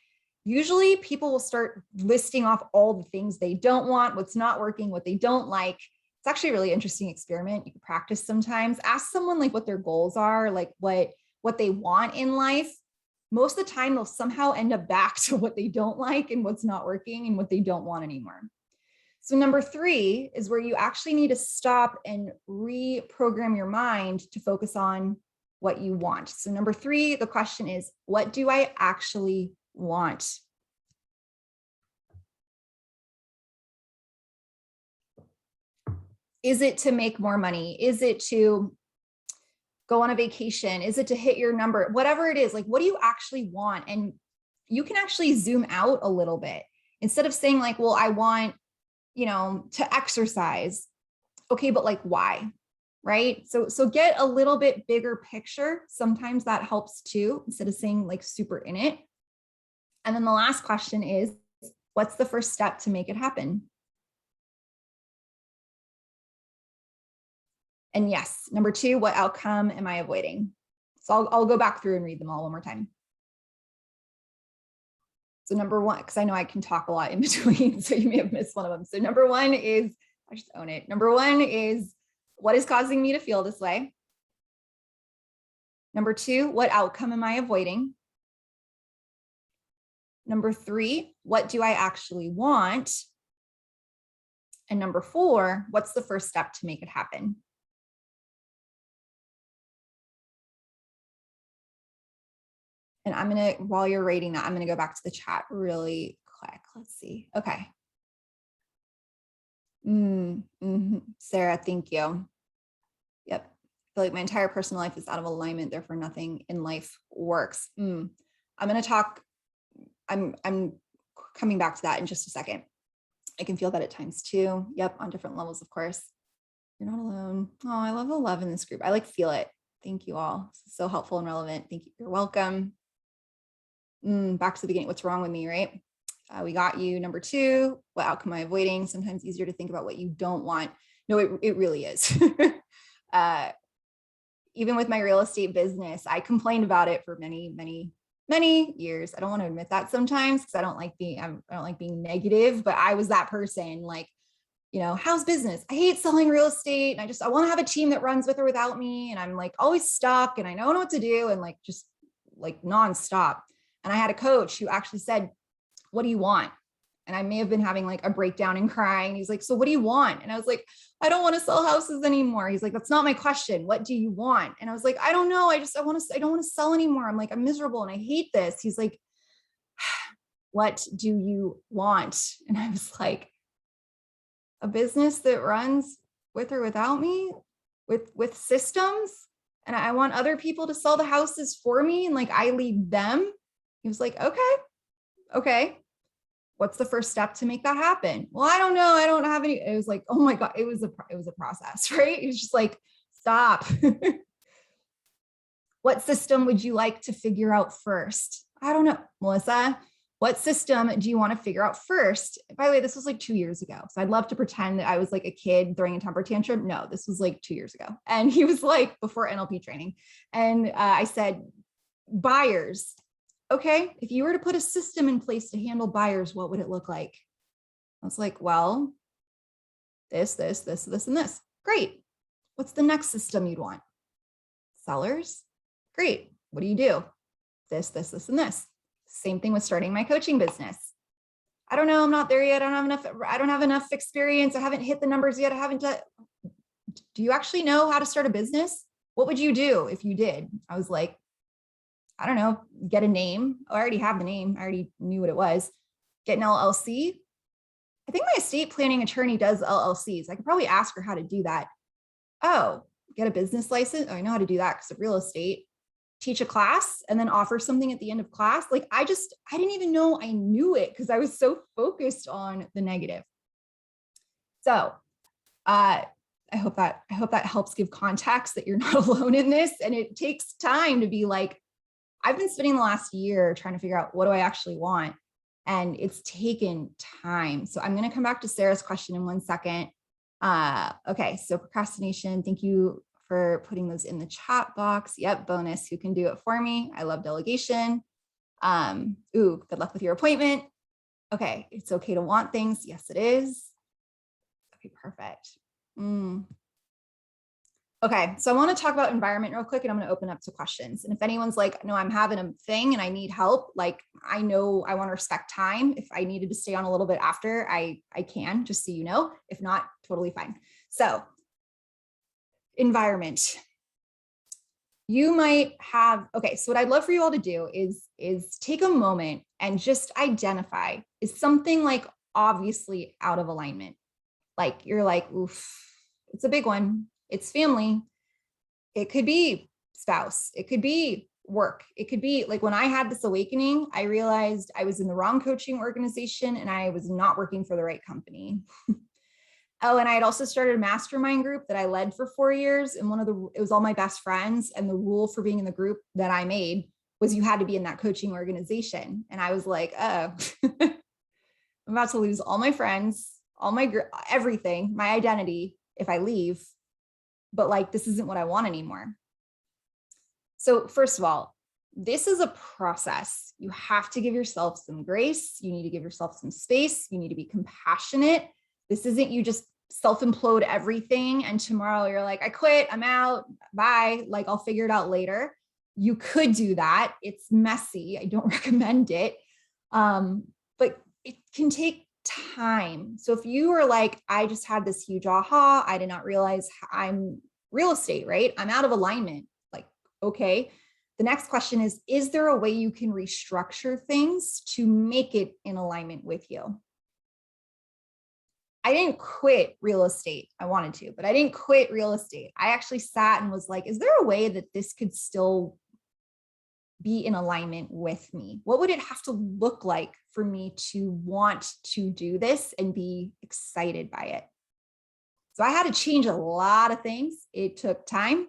Usually people will start listing off all the things they don't want, what's not working, what they don't like. It's actually a really interesting experiment. You can practice sometimes. Ask someone like what their goals are, like what they want in life. Most of the time they'll somehow end up back to what they don't like and what's not working and what they don't want anymore. So number 3 is where you actually need to stop and reprogram your mind to focus on what you want. So number 3, the question is, what do I actually want? Is it to make more money? Is it to go on a vacation? Is it to hit your number? Whatever it is, like, what do you actually want? And you can actually zoom out a little bit. Instead of saying like, well, I want, to exercise. Okay, but like, why? Right? So get a little bit bigger picture. Sometimes that helps too, instead of saying like super in it. And then the last question is, what's the first step to make it happen? And yes, number 2, what outcome am I avoiding? So I'll go back through and read them all one more time. So number 1, because I know I can talk a lot in between, so you may have missed one of them. So number 1 is, I just own it. Number 1 is, what is causing me to feel this way? Number 2, what outcome am I avoiding? Number 3, what do I actually want? And number 4, what's the first step to make it happen? And I'm going to, while you're rating that, I'm going to go back to the chat really quick. Let's see. Okay. Sarah, thank you. Yep. I feel like my entire personal life is out of alignment. Therefore, nothing in life works. I'm going to talk. I'm coming back to that in just a second. I can feel that at times too. Yep. On different levels, of course. You're not alone. Oh, I love the love in this group. I like feel it. Thank you all. This is so helpful and relevant. Thank you. You're welcome. Back to the beginning. What's wrong with me, right? We got you. Number 2, what outcome am I avoiding? Sometimes easier to think about what you don't want. No, it really is. Even with my real estate business, I complained about it for many, many, many years. I don't want to admit that sometimes because I don't like being negative, but I was that person, like, how's business? I hate selling real estate. And I want to have a team that runs with or without me. And I'm like always stuck and I don't know what to do. And like, just like nonstop. And I had a coach who actually said, what do you want? And I may have been having like a breakdown and crying. He's like, so what do you want? And I was like, I don't want to sell houses anymore. He's like, that's not my question. What do you want? And I was like, I don't know. I don't want to sell anymore. I'm like, I'm miserable and I hate this. He's like, what do you want? And I was like, a business that runs with or without me, with systems. And I want other people to sell the houses for me. And like, I lead them. He was like, okay. What's the first step to make that happen? Well, I don't know. I don't have any. It was like, oh my God, it was a process, right? It was just like, stop. What system would you like to figure out first? I don't know, Melissa, what system do you want to figure out first? By the way, this was like 2 years ago. So I'd love to pretend that I was like a kid throwing a temper tantrum. No, this was like 2 years ago. And he was like, before NLP training. And I said, buyers. Okay, if you were to put a system in place to handle buyers, what would it look like? I was like, well, this, and this. Great. What's the next system you'd want? Sellers? Great. What do you do? This, this, this, and this. Same thing with starting my coaching business. I don't know. I'm not there yet. I don't have enough experience. I haven't hit the numbers yet. I haven't done. Do you actually know how to start a business? What would you do if you did? I was like, I don't know, get a name. Oh, I already have the name. I already knew what it was. Get an LLC. I think my estate planning attorney does LLCs. I could probably ask her how to do that. Oh, get a business license. Oh, I know how to do that because of real estate. Teach a class and then offer something at the end of class. Like I didn't even know I knew it because I was so focused on the negative. So I hope that helps give context that you're not alone in this. And it takes time to be like, I've been spending the last year trying to figure out what do I actually want. And it's taken time. So I'm going to come back to Sarah's question in 1 second. Okay, so procrastination. Thank you for putting those in the chat box. Yep, bonus. Who can do it for me? I love delegation. Ooh, good luck with your appointment. Okay, it's okay to want things. Yes, it is. Okay, perfect. Okay, so I want to talk about environment real quick and I'm going to open up to questions. And if anyone's like, no, I'm having a thing and I need help, like I know I want to respect time. If I needed to stay on a little bit after, I can, just so you know. If not, totally fine. So environment. You might have, okay, so what I'd love for you all to do is take a moment and just identify, is something like obviously out of alignment? Like you're like, oof, it's a big one. It's family. It could be spouse. It could be work. It could be like when I had this awakening, I realized I was in the wrong coaching organization and I was not working for the right company. Oh, and I had also started a mastermind group that I led for 4 years. And it was all my best friends. And the rule for being in the group that I made was you had to be in that coaching organization. And I was like, oh, I'm about to lose all my friends, all my, everything, my identity if I leave. But like, this isn't what I want anymore. So first of all, this is a process. You have to give yourself some grace. You need to give yourself some space. You need to be compassionate. This isn't you just self-implode everything and tomorrow you're like, I quit, I'm out, bye. Like I'll figure it out later. You could do that. It's messy. I don't recommend it. But it can take time. So if you were like, I just had this huge aha, I did not realize I'm real estate, right? I'm out of alignment. Like, okay. The next question is there a way you can restructure things to make it in alignment with you? I didn't quit real estate. I wanted to, but I didn't quit real estate. I actually sat and was like, is there a way that this could still be in alignment with me? What would it have to look like for me to want to do this and be excited by it? So I had to change a lot of things. It took time,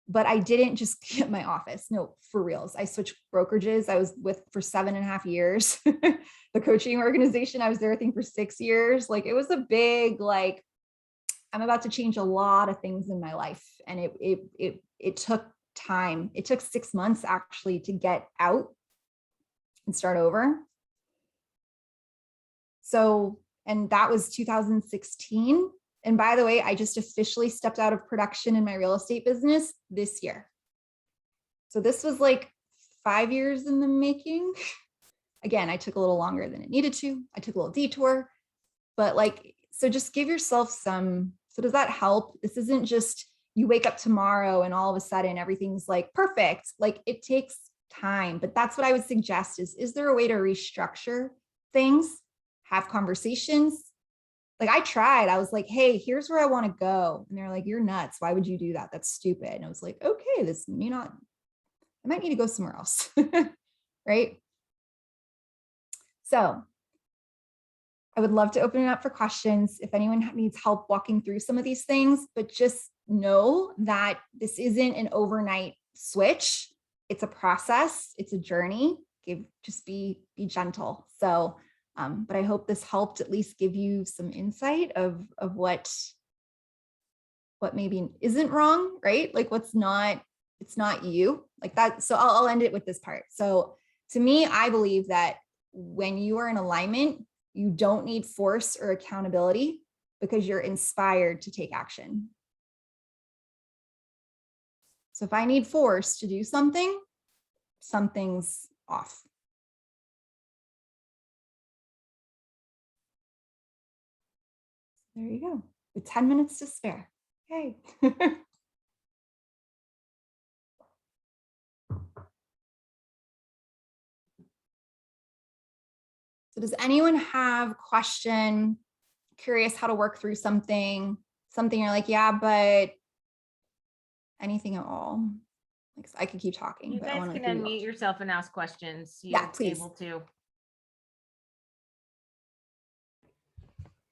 but I didn't just get my office. No, for reals. I switched brokerages. I was with for 7.5 years. The coaching organization, I was there, I think, for 6 years. Like it was a big, like, I'm about to change a lot of things in my life. And it took time. It took 6 months actually to get out and start over. So, and that was 2016. And by the way, I just officially stepped out of production in my real estate business this year. So this was like 5 years in the making. Again, I took a little longer than it needed to. I took a little detour, but like, so just give yourself some, so does that help? This isn't just you wake up tomorrow and all of a sudden everything's like perfect. Like it takes time, but that's what I would suggest is there a way to restructure things, have conversations? Like I tried, I was like, hey, here's where I want to go. And they're like, you're nuts. Why would you do that? That's stupid. And I was like, okay, this may not, I might need to go somewhere else. Right? So I would love to open it up for questions if anyone needs help walking through some of these things, but just know that this isn't an overnight switch. It's a process. It's a journey. Just be gentle. So, but I hope this helped at least give you some insight of what maybe isn't wrong, right? Like what's not, it's not you like that. So I'll end it with this part. So to me, I believe that when you are in alignment, you don't need force or accountability because you're inspired to take action. So if I need force to do something, something's off. There you go. With 10 minutes to spare. Yay. So does anyone have a question, curious how to work through something you're like, yeah, but anything at all? Like, I could keep talking. You but I guys wanna can hear you. unmute yourself and ask questions. Yeah, You're please. able to.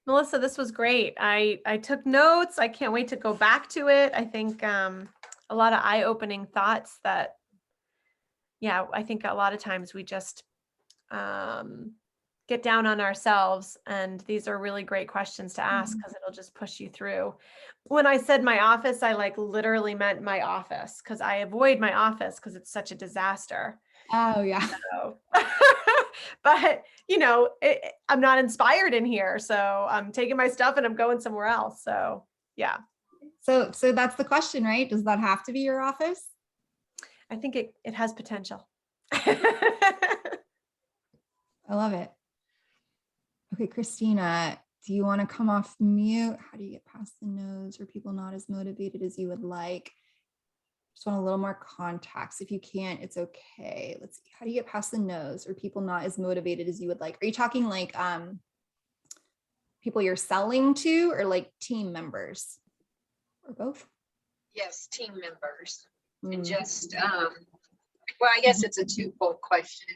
Melissa, this was great. I took notes. I can't wait to go back to it. I think a lot of eye-opening thoughts that, yeah, I think a lot of times we just get down on ourselves, and these are really great questions to ask because it'll just push you through. When I said my office, I like literally meant my office, because I avoid my office because it's such a disaster. Oh yeah. So, but you know, I'm not inspired in here, so I'm taking my stuff and I'm going somewhere else. So yeah. So that's the question, right? Does that have to be your office? I think it has potential. I love it. Okay, Christina, do you want to come off mute? How do you get past the nose? Are people not as motivated as you would like? Just want a little more context. If you can't, it's okay. Let's see. How do you get past the nose? Are people not as motivated as you would like? Are you talking like people you're selling to, or like team members, or both? Yes, team members. And just, well, I guess it's a twofold question.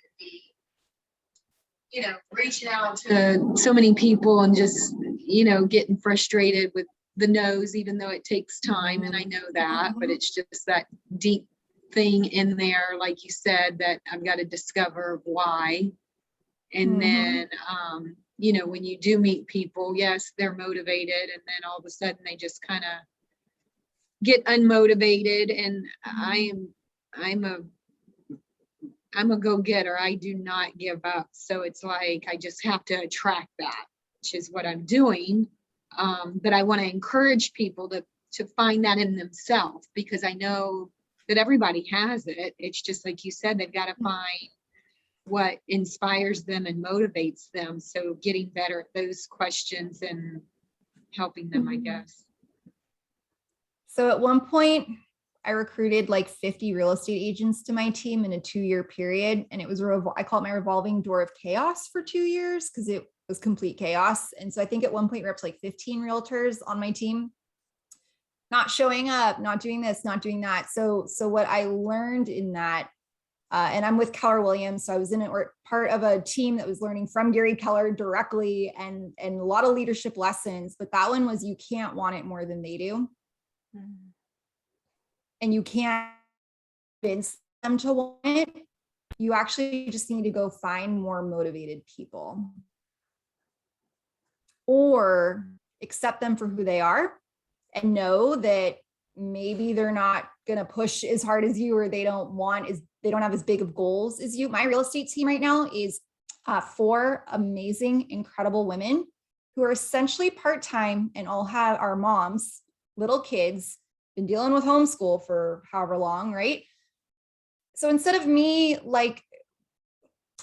You know, reaching out to so many people and just, you know, getting frustrated with the no's, even though it takes time. And I know that, but it's just that deep thing in there, like you said, that I've got to discover why. And then, you know, when you do meet people, yes, they're motivated. And then all of a sudden they just kind of get unmotivated. And I'm a go-getter. I do not give up. So it's like, I just have to attract that, which is what I'm doing. But I want to encourage people to find that in themselves, because I know that everybody has it. It's just like you said, they've got to find what inspires them and motivates them. So getting better at those questions and helping them, I guess. So at one point, I recruited like 50 real estate agents to my team in a 2-year period. And it was, I call it my revolving door of chaos for 2 years, because it was complete chaos. And so I think at one point we were up to like 15 realtors on my team, not showing up, not doing this, not doing that. So what I learned in that, and I'm with Keller Williams, so I was in it, or part of a team that was learning from Gary Keller directly, and a lot of leadership lessons. But that one was, you can't want it more than they do. And you can't convince them to want it. You actually just need to go find more motivated people, or accept them for who they are, and know that maybe they're not going to push as hard as you, or they don't have as big of goals as you. My real estate team right now is 4 amazing, incredible women who are essentially part-time, and all are moms, little kids, been dealing with homeschool for however long, right? So instead of me like,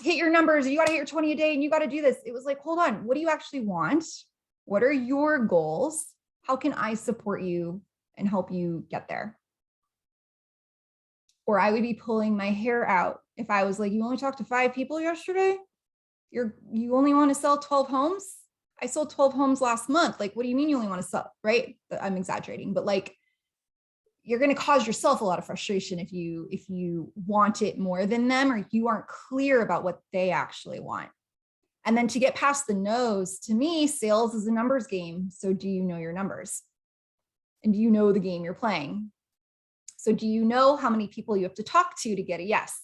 hit your numbers, you got to hit your 20 a day and you got to do this, it was like, hold on, what do you actually want? What are your goals? How can I support you and help you get there? Or I would be pulling my hair out if I was like, you only talked to 5 people yesterday? You only want to sell 12 homes? I sold 12 homes last month. Like, what do you mean you only want to sell, right? I'm exaggerating, but like, you're going to cause yourself a lot of frustration if you want it more than them, or you aren't clear about what they actually want. And then to get past the no's, to me, sales is a numbers game. So do you know your numbers? And do you know the game you're playing? So do you know how many people you have to talk to get a yes?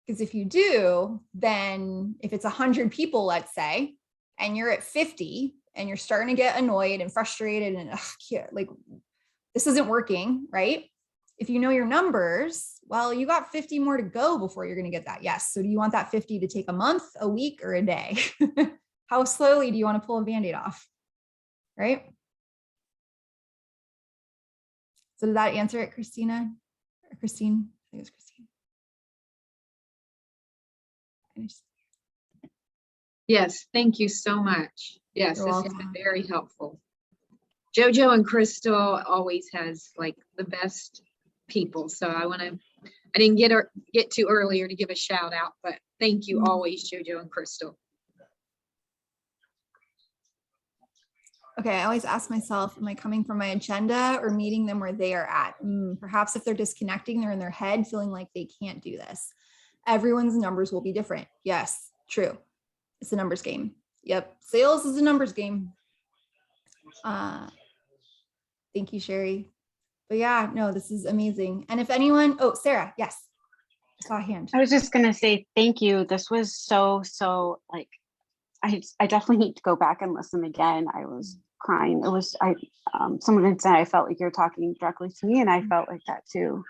Because if you do, then if it's 100 people, let's say, and you're at 50 and you're starting to get annoyed and frustrated and like, this isn't working, right? If you know your numbers, well, you got 50 more to go before you're going to get that yes. So do you want that 50 to take a month, a week, or a day? How slowly do you want to pull a Band-Aid off, right? So did that answer it, Christina? Or Christine? I think it was Christine. Yes, thank you so much. Yes, You're this has been welcome. very helpful. JoJo and Crystal always has like the best people. So I didn't get to earlier to give a shout out, but thank you always, JoJo and Crystal. Okay, I always ask myself, am I coming from my agenda or meeting them where they are at? Perhaps if they're disconnecting, they're in their head feeling like they can't do this. Everyone's numbers will be different. Yes, true. It's a numbers game. Yep, sales is a numbers game. Thank you, Sherry. But yeah, no, this is amazing. And if anyone, oh, Sarah, yes, I saw a hand. I was just gonna say thank you. This was so like, I definitely need to go back and listen again. I was crying. It was, someone had said I felt like you're talking directly to me, and I felt like that too.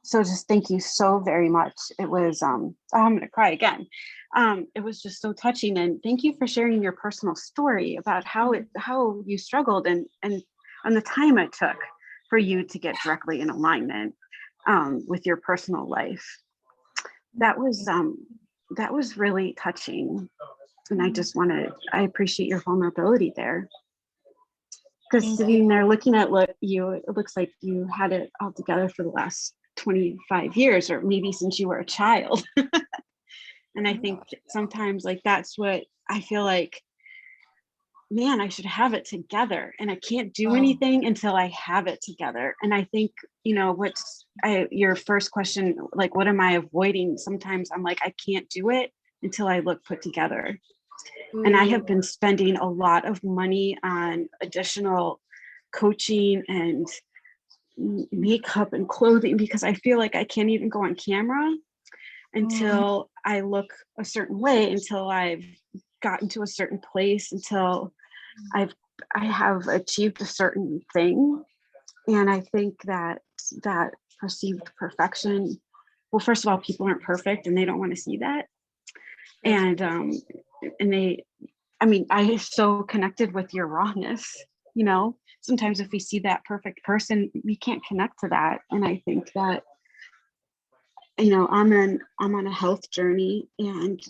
So just thank you so very much. It was, I'm gonna cry again. It was just so touching, and thank you for sharing your personal story about how you struggled and the time it took for you to get directly in alignment with your personal life. That was really touching. And I appreciate your vulnerability there. Because sitting there looking at you, it looks like you had it all together for the last 25 years, or maybe since you were a child. And I think sometimes like that's what I feel like, man, I should have it together, and I can't do anything until I have it together. And I think, your first question, like, what am I avoiding? Sometimes I'm like, I can't do it until I look put together. And I have been spending a lot of money on additional coaching and makeup and clothing because I feel like I can't even go on camera until I look a certain way, until I've gotten to a certain place, until I have achieved a certain thing. And I think that perceived perfection, well, first of all, people aren't perfect and they don't want to see that. And I so connected with your rawness, sometimes if we see that perfect person, we can't connect to that. And I think that, I'm on a health journey, and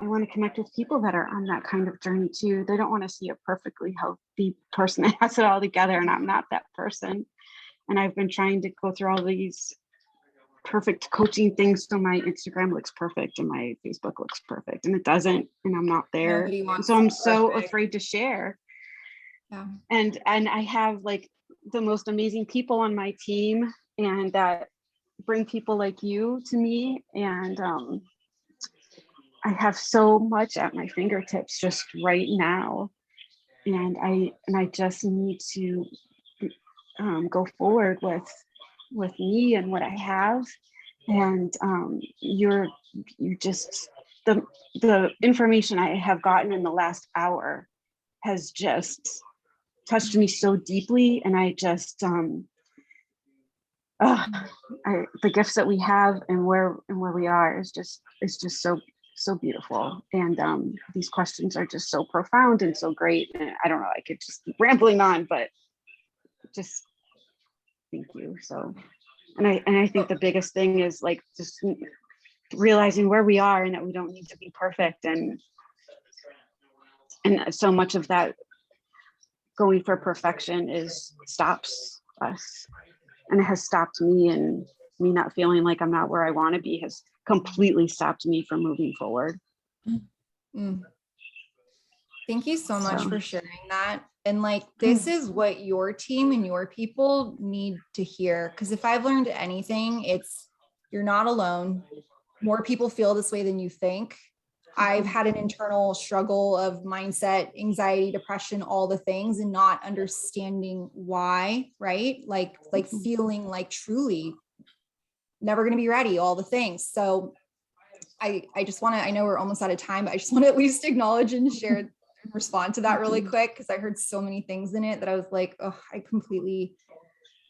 I want to connect with people that are on that kind of journey too. They don't want to see a perfectly healthy person that has it all together, and I'm not that person. And I've been trying to go through all these perfect coaching things so my Instagram looks perfect and my Facebook looks perfect, and it doesn't, and I'm not there. So I'm so afraid to share. Yeah. And I have like the most amazing people on my team, and that bring people like you to me, and I have so much at my fingertips just right now, and I just need to go forward with me and what I have. And you just, the information I have gotten in the last hour has just touched me so deeply. And I just the gifts that we have and where we are is just so beautiful. And these questions are just so profound and so great. And I don't know, I could just keep rambling on, but just thank you. So, and I think the biggest thing is like just realizing where we are and that we don't need to be perfect. And so much of that going for perfection stops us, and it has stopped me, and me not feeling like I'm not where I want to be has completely stopped me from moving forward. Thank you so much for sharing that. And like, this is what your team and your people need to hear. Because if I've learned anything, it's you're not alone. More people feel this way than you think. I've had an internal struggle of mindset, anxiety, depression, all the things, and not understanding why, right? Like feeling like truly never going to be ready, all the things. So I just want to, I know we're almost out of time, but I just want to at least acknowledge and share and respond to that really quick, because I heard so many things in it that I was like, oh, I completely,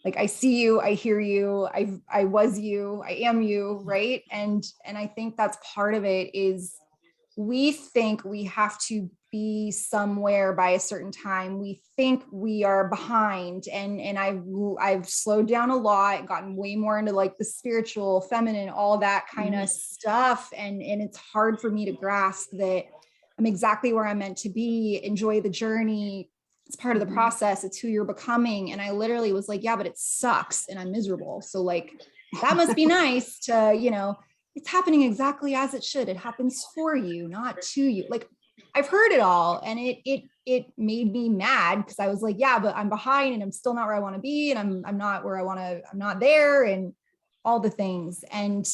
like, I see you, I hear you, I was you, I am you, right? And I think that's part of it is we think we have to be somewhere by a certain time. We think we are behind, and I've slowed down a lot, gotten way more into like the spiritual, feminine, all that kind of stuff. And it's hard for me to grasp that I'm exactly where I'm meant to be, enjoy the journey. It's part of the process. It's who you're becoming. And I literally was like, yeah, but it sucks and I'm miserable. So like, that must be nice to, you know, it's happening exactly as it should. It happens for you, not to you. Like, I've heard it all, and it made me mad, because I was like, yeah, but I'm behind and I'm still not where I want to be, and I'm not where I want to, I'm not there, and all the things. And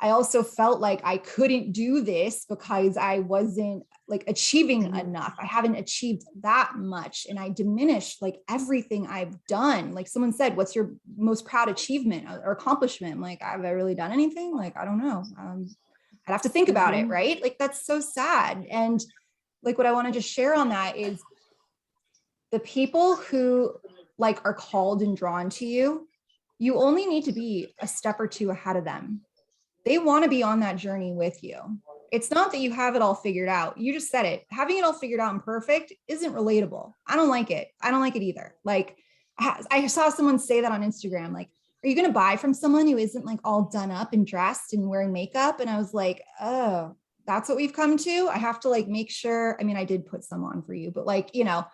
I also felt like I couldn't do this because I wasn't like achieving enough. I haven't achieved that much, and I diminished like everything I've done. Like someone said, what's your most proud achievement or accomplishment? I'm like, have I really done anything? Like, I don't know. I'd have to think about it, right? Like, that's so sad. And like, what I want to just share on that is the people who like are called and drawn to you, you only need to be a step or two ahead of them. They want to be on that journey with you. It's not that you have it all figured out. You just said it. Having it all figured out and perfect isn't relatable. I don't like it. I don't like it either. Like, I saw someone say that on Instagram, like, are you going to buy from someone who isn't like all done up and dressed and wearing makeup? And I was like, oh, that's what we've come to. I have to like make sure. I mean, I did put some on for you, but like, you know,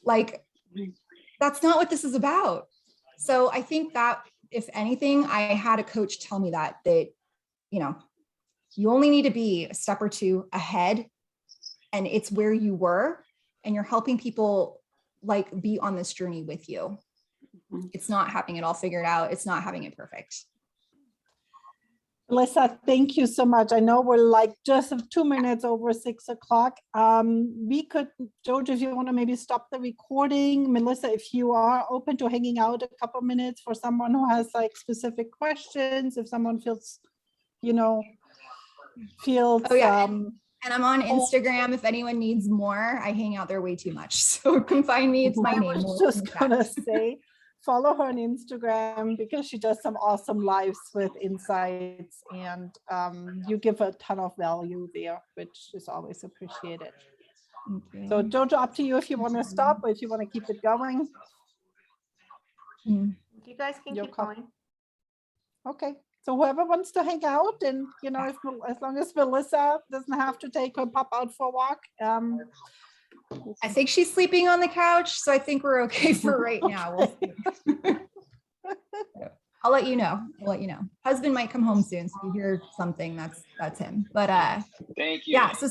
like, that's not what this is about. So I think that if anything, I had a coach tell me that, you know, you only need to be a step or two ahead, and it's where you were, and you're helping people like be on this journey with you. It's not having it all figured out. It's not having it perfect. Melissa, thank you so much. I know we're like just 2 minutes over 6 o'clock. We could, George, if you want to maybe stop the recording. Melissa, if you are open to hanging out a couple minutes for someone who has like specific questions, if someone feels, you know, oh yeah. And I'm on Instagram if anyone needs more. I hang out there way too much. So you can find me. It's my name. I was just gonna say, follow her on Instagram, because she does some awesome lives with insights, and you give a ton of value there, which is always appreciated. So Jojo, up to you if you want to stop or if you want to keep it going. You guys can keep going. Okay. So whoever wants to hang out, and you know, as long as Melissa doesn't have to take her pup out for a walk. I think she's sleeping on the couch, so I think we're okay for right now. We'll see. I'll let you know. Husband might come home soon, so if you hear something, that's him. But thank you. Yeah. So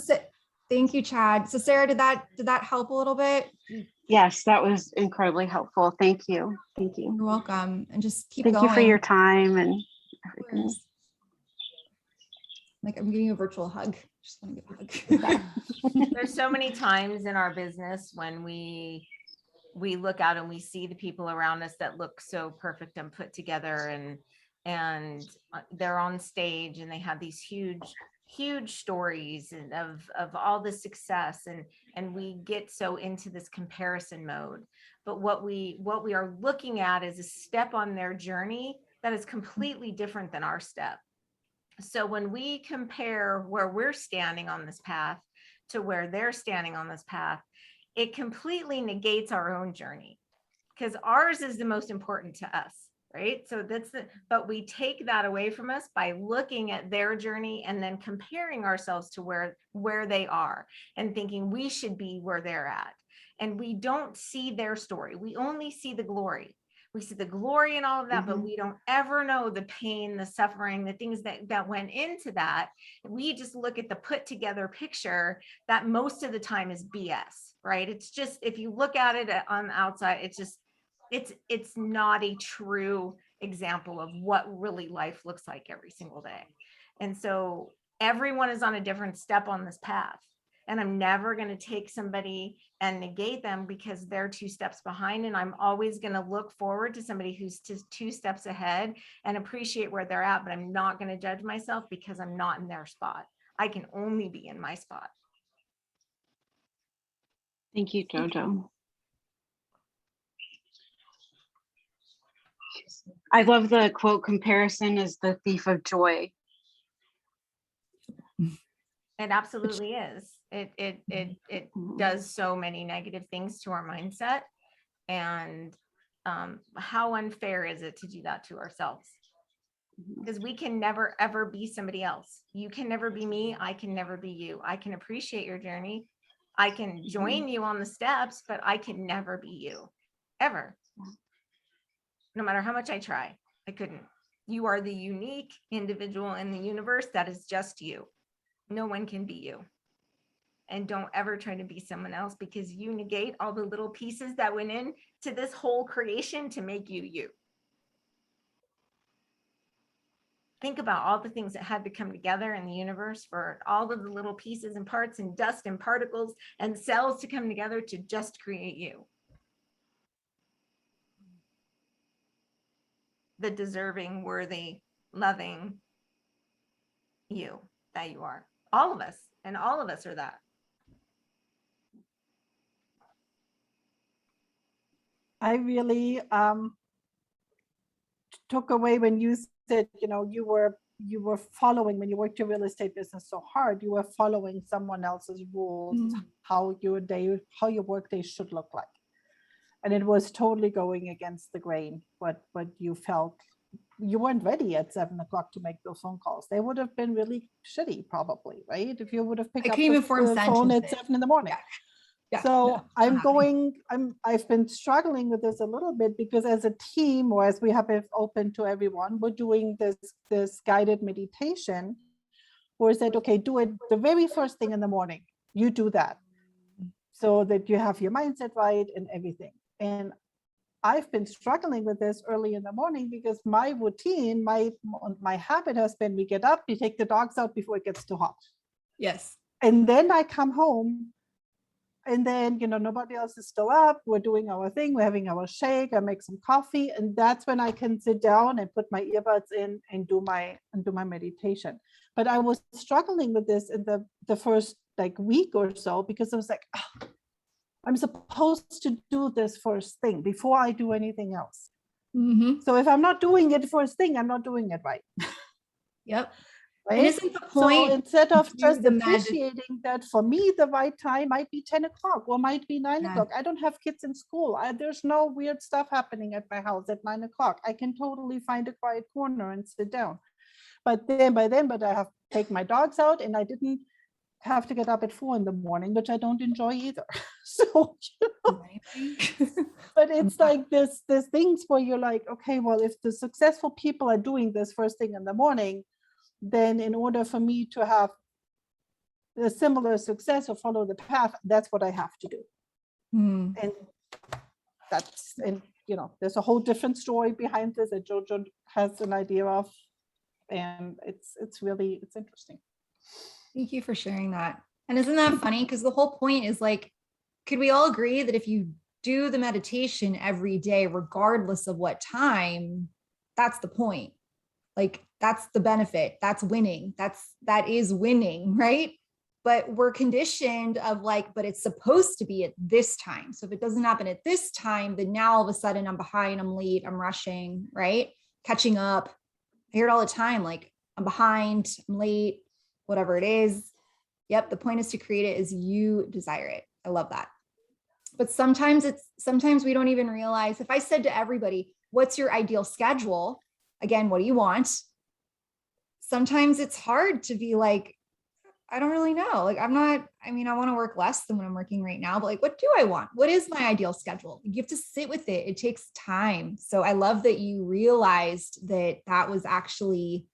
thank you, Chad. So Sarah, did that help a little bit? Yes, that was incredibly helpful. Thank you. Thank you. You're welcome. And just keep going. Thank you for your time and everything. Like, I'm getting a virtual hug. Just want to give a hug. There's so many times in our business when we look out and we see the people around us that look so perfect and put together, and they're on stage and they have these huge stories of all the success, and we get so into this comparison mode. But what we are looking at is a step on their journey that is completely different than our step. So when we compare where we're standing on this path to where they're standing on this path, it completely negates our own journey, because ours is the most important to us, right? So but we take that away from us by looking at their journey and then comparing ourselves to where they are and thinking we should be where they're at. And we don't see their story. We only see the glory. We see the glory and all of that, but we don't ever know the pain, the suffering, the things that went into that. We just look at the put together picture that most of the time is BS, right? It's just, if you look at it on the outside, it's just, it's not a true example of what really life looks like every single day. And so everyone is on a different step on this path. And I'm never going to take somebody and negate them because they're 2 steps behind. And I'm always going to look forward to somebody who's just 2 steps ahead and appreciate where they're at. But I'm not going to judge myself because I'm not in their spot. I can only be in my spot. Thank you, Jojo. I love the quote, comparison is the thief of joy. It absolutely is. It does so many negative things to our mindset. And how unfair is it to do that to ourselves? Because we can never, ever be somebody else. You can never be me. I can never be you. I can appreciate your journey. I can join you on the steps, but I can never be you, ever. No matter how much I try, I couldn't. You are the unique individual in the universe that is just you. No one can be you. And don't ever try to be someone else, because you negate all the little pieces that went into this whole creation to make you you. Think about all the things that had to come together in the universe for all of the little pieces and parts and dust and particles and cells to come together to just create you. The deserving, worthy, loving you that you are. All of us, and all of us are that. I really took away when you said, you were following, when you worked your real estate business so hard, you were following someone else's rules, how your workday should look like. And it was totally going against the grain, but you felt you weren't ready at 7 o'clock to make those phone calls. They would have been really shitty, probably, right? If you would have picked up the phone at 7 in the morning. Yeah. So I've been struggling with this a little bit, because as a team, or as we have it open to everyone, we're doing this guided meditation, where is that, okay, do it the very first thing in the morning. You do that so that you have your mindset right and everything. And I've been struggling with this early in the morning, because my routine, my habit has been, we get up, we take the dogs out before it gets too hot. Yes. And then I come home, and then, nobody else is still up. We're doing our thing. We're having our shake. I make some coffee. And that's when I can sit down and put my earbuds in and do my meditation. But I was struggling with this in the first week or so, because I was like, oh, I'm supposed to do this first thing before I do anything else. So if I'm not doing it first thing, I'm not doing it right. Yep. Right? And isn't the point, so instead of just appreciating that for me, the right time might be 10 o'clock or might be 9 o'clock. I don't have kids in school. There's no weird stuff happening at my house at 9 o'clock. I can totally find a quiet corner and sit down. But I have to take my dogs out, and I didn't have to get up at 4 in the morning, which I don't enjoy either. So, but it's like this things where you're like, okay, well, if the successful people are doing this first thing in the morning, then in order for me to have a similar success or follow the path, that's what I have to do. And there's a whole different story behind this that Jojo has an idea of. And it's interesting. Thank you for sharing that. And isn't that funny? Because the whole point is could we all agree that if you do the meditation every day, regardless of what time, that's the point? That's the benefit. That's winning. That is winning, right? But we're conditioned of but it's supposed to be at this time. So if it doesn't happen at this time, then now all of a sudden I'm behind, I'm late, I'm rushing, right? Catching up. I hear it all the time. I'm behind, I'm late, whatever it is. Yep. The point is to create it as you desire it. I love that. But sometimes we don't even realize, if I said to everybody, what's your ideal schedule? Again, what do you want? Sometimes it's hard to be I don't really know. I want to work less than what I'm working right now, but what do I want? What is my ideal schedule? You have to sit with it. It takes time. So I love that you realized that was actually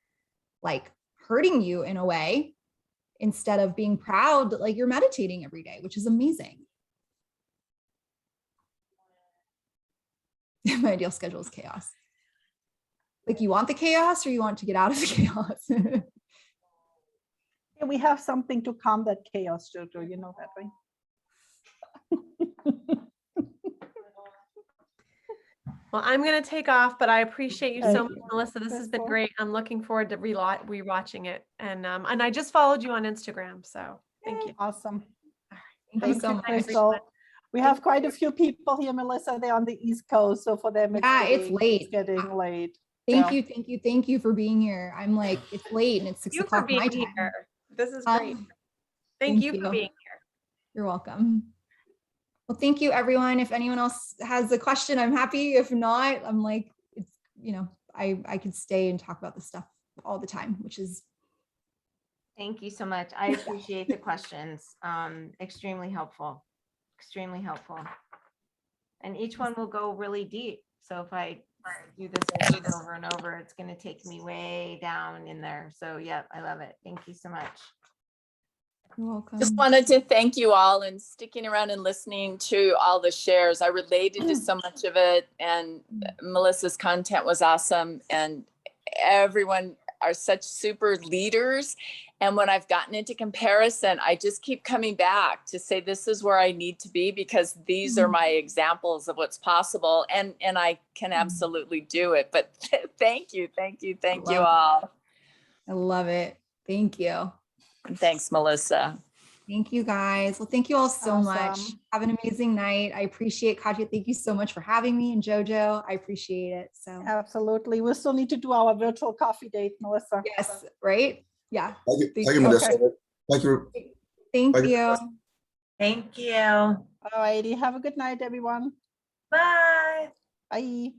hurting you in a way, instead of being proud that you're meditating every day, which is amazing. My ideal schedule is chaos. You want the chaos, or you want to get out of the chaos? Yeah, we have something to calm that chaos, Jojo. You know that, right? Well, I'm going to take off, but I appreciate you so much, Melissa. This has been great. I'm looking forward to rewatching it. And I just followed you on Instagram. So thank you. Awesome. All right. Thank you, Crystal. We have quite a few people here, Melissa. They're on the East Coast. So for them, it's late. It's getting late. Thank you for being here. I'm it's late and it's 6 o'clock my time. Here. This is great. Thank you for being here. You're welcome. Well, thank you, everyone. If anyone else has a question, I'm happy. If not, I'm like, it's, you know, I could stay and talk about this stuff all the time, which is. Thank you so much. I appreciate the questions. Extremely helpful, extremely helpful. And each one will go really deep. So if I do this over and over, it's going to take me way down in there. So yeah, I love it. Thank you so much. You're welcome. Just wanted to thank you all and sticking around and listening to all the shares. I related to so much of it, and Melissa's content was awesome, and everyone are such super leaders. And when I've gotten into comparison, I just keep coming back to say, this is where I need to be, because these are my examples of what's possible, and I can absolutely do it. But thank you all. I love it. Thank you. And thanks, Melissa. Thank you, guys. Well, thank you all so much. Awesome. Have an amazing night. I appreciate Katya. Thank you so much for having me, and Jojo. I appreciate it. So Absolutely. We still need to do our virtual coffee date, Melissa. yes, right? Yeah. Thank you, Thank thank you, you. Melissa. Okay. Thank you. Thank Thank you. you. Thank you. All righty. Have a good night, everyone. Bye. Bye.